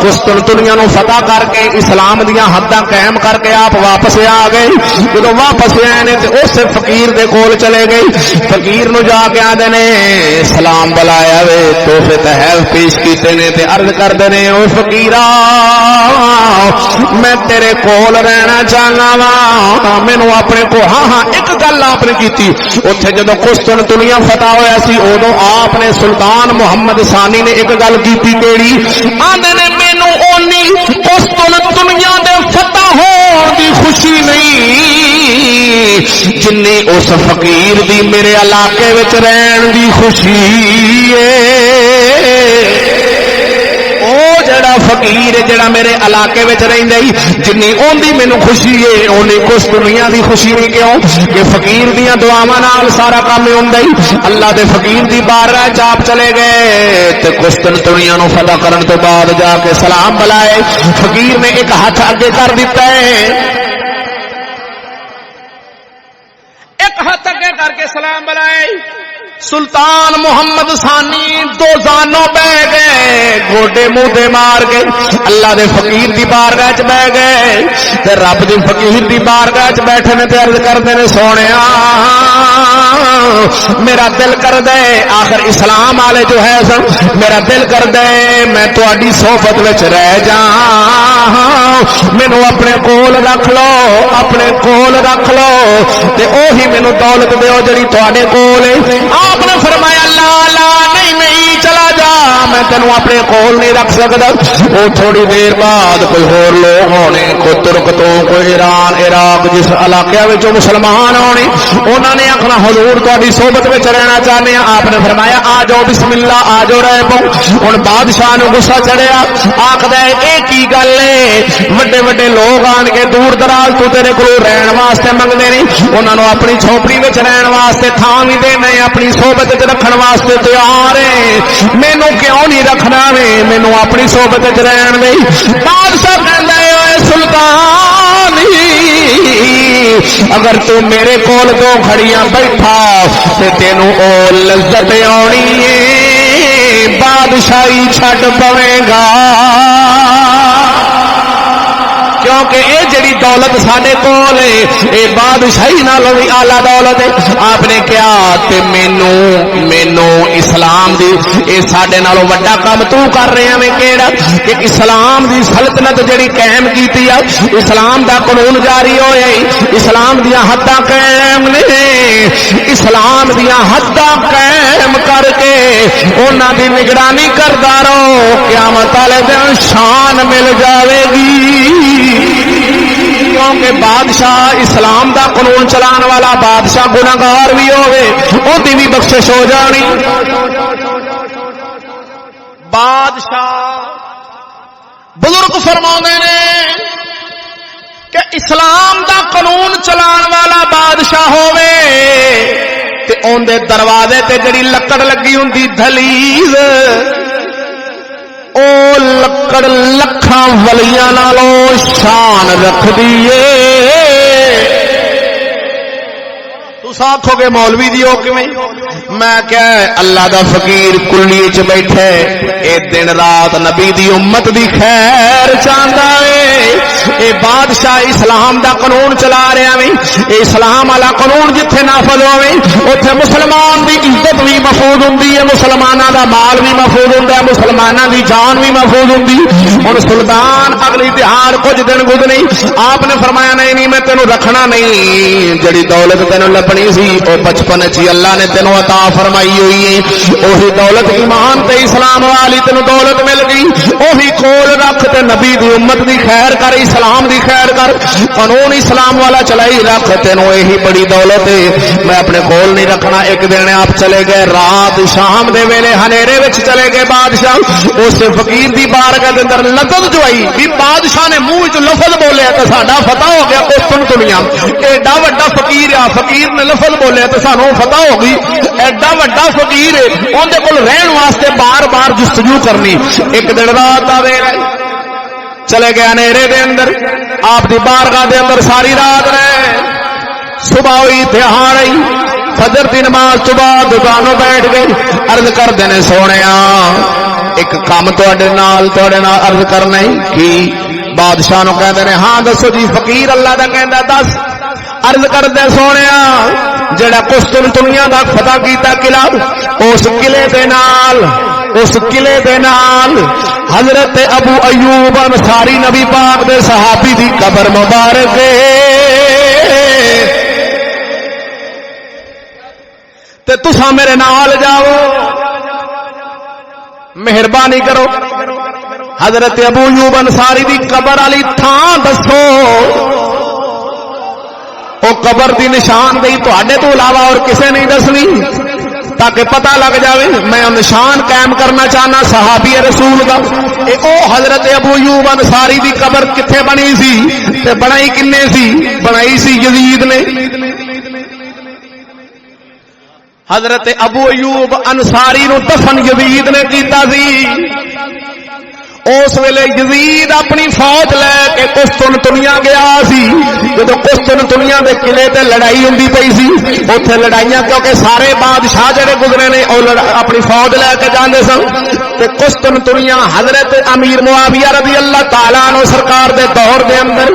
Speaker 2: قسطنطنیہ نو فتح کر کے اسلام دیاں حداں قائم کر کے آپ واپس آ گئے. جدو واپس آئے نے اس فقیر دے کول چلے گئی. فقیر نو جا کے آدھے نے سلام بلایا وے تحفے تحائف پیش کیتے نے تے عرض کردے نے او فقیرا میں تیرے کول رہنا چاہنا وا مینوں اپنے کو. ہاں ایک گل آپ نے کیتی اوتھے جدو قسطنطنیہ فتح ہویا سی ادو آپ نے سلطان محمد ثانی نے ایک گل کیتی کیڑی آندے نے مینوں اونی قسطنطنیہ دے فتح ہون دی خوشی نہیں جنی اس فقیر دی میرے علاقے وچ رہن دی خوشی ہے. او جڑا فقیر ہے جڑا میرے علاقے وچ رہندا ہے جنی اون دی مینوں خوشی ہے اونی قسطنطنیہ دی خوشی نہیں. کیوں کہ فقیر دیاں دعاواں نال سارا کام ہوندا ہے. اللہ دے فقیر دی بارگاہ چ آپ چلے گئے تے قسطنطنیہ نو فتح کرن تو بعد جا کے سلام بلائے. فقیر نے ایک ہاتھ اگے کر دیتا ہے، ایک ہاتھ اگے کر کے سلام بلائے. سلطان محمد ثانی دو زانوں بہ گئے گوڈے منہ دے مار کے اللہ دے فقیر دی بارگاہ چ بہ گئے تے رب دی فقیر دی بارگاہ چ بیٹھے نے تے عرض کردے نے سونیا میرا دل کر دے آخر اسلام والے جو ہے سن میرا دل کر دے میں تہاڈی صحبت وچ رہ جاں مینوں اپنے کول رکھ لو اپنے کول رکھ لو تے اوہی مینوں دولت دیو جڑی تہاڈے کول ہے. آپ نے فرمایا لا لا نہیں چلا جا میں تینوں اپنے کول نہیں رکھ سکتا. وہ تھوڑی دیر بعد کوئی ہور لوگ ہونے, کوئی ترک تو کوئی ایران عراق جس علاقے وچوں مسلمان ہونے, انہوں نے آخنا حضور تہاڈی صحبت وچ رہنا چاہتے ہیں. آپ نے فرمایا آ جاؤ بسم اللہ آ جاؤ رہ پاؤ. ہن بادشاہ نو غصہ چڑھیا, آخدا ہے اے کی گل ہے, وڈے وڈے لوگ آن کے دور دراز تو تیرے کول رہن واسطے منگدے نے, انہاں نو اپنی جھوپڑی وچ رہن واسطے تھاں وی دینے, اپنی صحبت وچ رکھن واسطے تیار ہے, مینوں کیوں نہیں رکھنا وے, مینوں اپنی صحبت وچ رہن دے. بادشاہ کہندا ہے اے سلطان اگر تو میرے کول دو گھڑیاں بیٹھا تے تینوں او لذت آنی ہے, بادشاہی چھڈ پوے گا. کیونکہ اے جڑی دولت ساڈے کول ہے اے بادشاہی نالوں بھی اعلی دولت ہے. آپ نے کہا تے مینوں اسلام دی اے ساڈے نالوں وڈا کام تو کر رہے ہیں کیڑا, کہ اسلام دی سلطنت جڑی قائم کیتی ہے, اسلام دا قانون جاری ہوئے, اسلام دیاں حداں قائم نے, اسلام دیاں حداں قائم کر کے انہاں دی نگرانی کردا رہو, قیامت والے دن شان مل جاوے گی. کیونکہ بادشاہ اسلام دا قانون چلان والا بادشاہ گناہگار بھی ہوئے, اودی بھی بخشش ہو جانی. بادشاہ بزرگ فرماؤندے نے کہ اسلام دا قانون چلان والا بادشاہ ہوئے تے اون دے دروازے تے جڑی لکڑ لگی ہوندی دھلیز, او لکڑ لکھاں ولیاں نالوں شان رکھ دیے. تساں آکھو گے مولوی دی ہو کیویں, میں کہ اللہ دا فقیر کلی چ بیٹھے اے دن رات نبی دی امت دی خیر چاہندا اے. اے بادشاہ اسلام دا قانون چلا رہا وے, اے اسلام والا قانون جتھے نافذ ہوے اوتھے مسلمان دی عزت بھی محفوظ ہوندی ہے, مسلماناں دا مال بھی محفوظ ہوندا ہے, مسلماناں دی جان بھی محفوظ ہوندی. ہن سلطان اگلی تہار کچھ دن گزرے, آپ نے فرمایا نہیں میں تینوں رکھنا نہیں, جڑی دولت تینوں لبنی سی او بچپن چ اللہ نے تینوں عطا فرمائی ہوئی ہے, اوہی دولت ایمان تے اسلام والی تینوں دولت مل گئی, اوہی کول رکھ تے نبی دی امت دی خیر کر, اسلام دی خیر کر, قانون اسلام والا چلائی رکھ, تینوں یہی بڑی دولت ہے, میں اپنے کول نہیں رکھنا. ایک دن آپ چلے گئے رات شام دے ویلے ہنیرے وچ چلے گئے بادشاہ اس فقیر دی بارگاہ دے اندر لذت جو آئی بھی بادشاہ نے منہ وچ لفظ بولیا تے ساڈا فتح ہو گیا. قسطن دنیا ایڈا وڈا فقیر ہے, فقیر نے لفظ بولیا تے سانوں فتح ہو گئی, ایڈا وڈا فقیر ہے, اون دے کول رہن واسطے بار بار جستجو کرنی. ایک دن رات آوے چلے گئے ہنیرے دے اندر, آپ دی بارگاہ دے اندر ساری رات رہے, صبح ہوئی تہار آئی, فجر دی نماز تو بعد دکانوں بیٹھ گئے, عرض کر دینے سونیا ایک کام تواڈے نال عرض کرنا کی. بادشاہ نو کہندے نے ہاں دسو جی. فقیر اللہ دا کہندا دس. عرض کر دے سونیا جڑا قسطنطنیہ دا فتح کیتا قلعہ, اس قلعے دے نال حضرت ابو ایوب انصاری نبی پاک دے صحابی دی قبر مبارک تے تساں میرے نال جاؤ, مہربانی کرو, حضرت ابو ایوب انصاری دی قبر والی تھان دسو, او قبر دی نشاندہی تواڈے تو علاوہ اور کسے نہیں دسنی, تاکہ پتہ لگ جاوے. میں نشان قائم کرنا چاہنا صحابی رسول دا. اے او حضرت ابو ایوب انصاری دی قبر کتھے بنی سی تے بنائی کنے سی؟ بنائی سی یزید نے. حضرت ابو ایوب انصاری نو دفن یزید نے کیتا سی. اس ویلے یزید اپنی فوج لے کے قسطنطنیہ گیا سی. جدو قسطنطنیہ دے قلعے تے لڑائی ہوندی پئی سی, اوتھے لڑائیاں کیونکہ سارے بادشاہ جڑے گزرے نے او اپنی فوج لے کے جاندے سن. تے قسطنطنیہ حضرت امیر معاویہ رضی اللہ تعالی عنہ سرکار دے دور دے اندر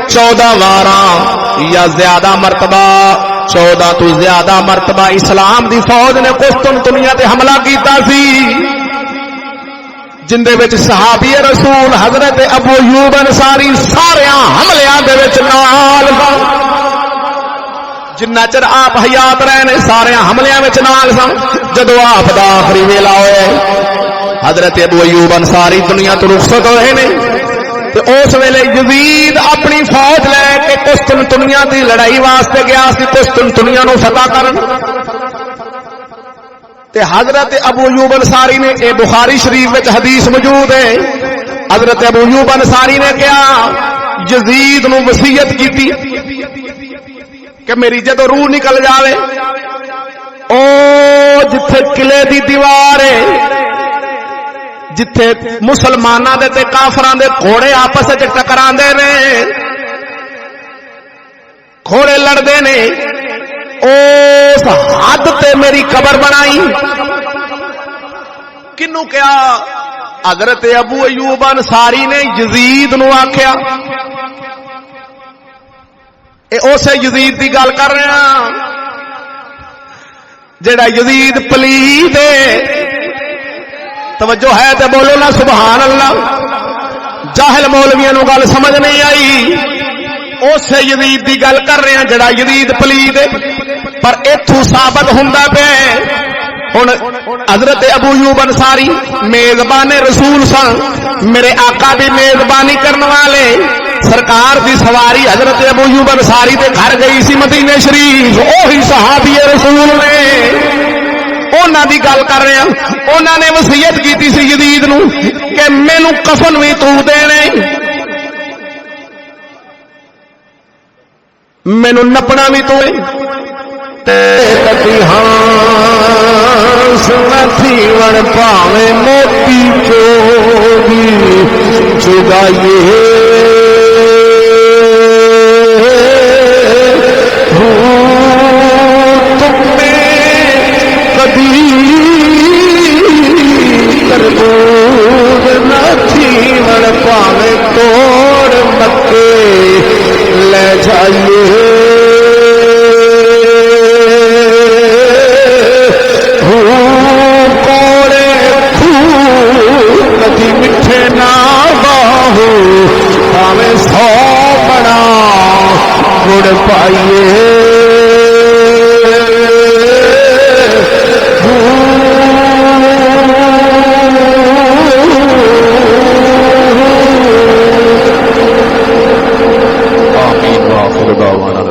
Speaker 2: 14 واراں یا زیادہ مرتبہ 14 تو زیادہ مرتبہ اسلام دی فوج نے قسطنطنیہ تے حملہ کیتا سی, جن دے وچ صحابی رسول حضرت ابو ایوب انصاری سارے حملیاں دے وچ نال سن. جنہ چر آپ حیات رہے نے سارے حملیاں وچ نال سن. جدو آپ دا آخری ویلا ہوئے حضرت ابو ایوب انصاری دنیا تو رخصت ہوئے نے تے اس ویلے یزید اپنی فوج لے کے قسطنطنیہ دی لڑائی واسطے گیا سی قسطنطنیہ نو فتح کرن تے حضرت ابو ایوب انصاری نے اے بخاری شریف وچ حدیث موجود ہے حضرت ابو ایوب انصاری نے کہا یزید نو وصیت کیتی کہ میری جدو روح نکل جاوے او جتھے قلعے دی دیوار ہے جتھے مسلماناں دے تے کافراں دے گھوڑے آپس وچ ٹکراندے نے گھوڑے لڑدے نے اس حد تے میری قبر بنائی کنوں کیا حضرت ابو ایوب انصاری نے یزید نو آکھیا اے اسے یزید دی گل کر رہے ہیں جڑا یزید پلید ہے توجہ ہے تے بولو نا سبحان اللہ جاہل مولویاں نو گل سمجھ نہیں آئی اسے یزید دی گل کر رہے ہیں جڑا یزید پلید ہے پر ایتھوں ثابت ہوندا پیا ہن حضرت ابو ایوب انصاری میزبان رسول سن میرے آقا دی میزبانی کرنے والے سرکار دی سواری حضرت ابو ایوب انصاری دے گھر گئی سی مدینے شریف اوہی صحابی رسول نے انہاں دی گل کر رہے ہیں انہاں نے وصیت کیتی سی یزید نو کہ مینوں کفن وی تو دینے مینوں نپنا بھی تو
Speaker 3: سنتی ون پاوے موتی چوگی چگائیے پاوے توڑ مکے لے جائیے کوڑے کدی میٹھے نہ باہو پاوے سو بڑا گڑ پائیے
Speaker 2: آمین واخر دعوانا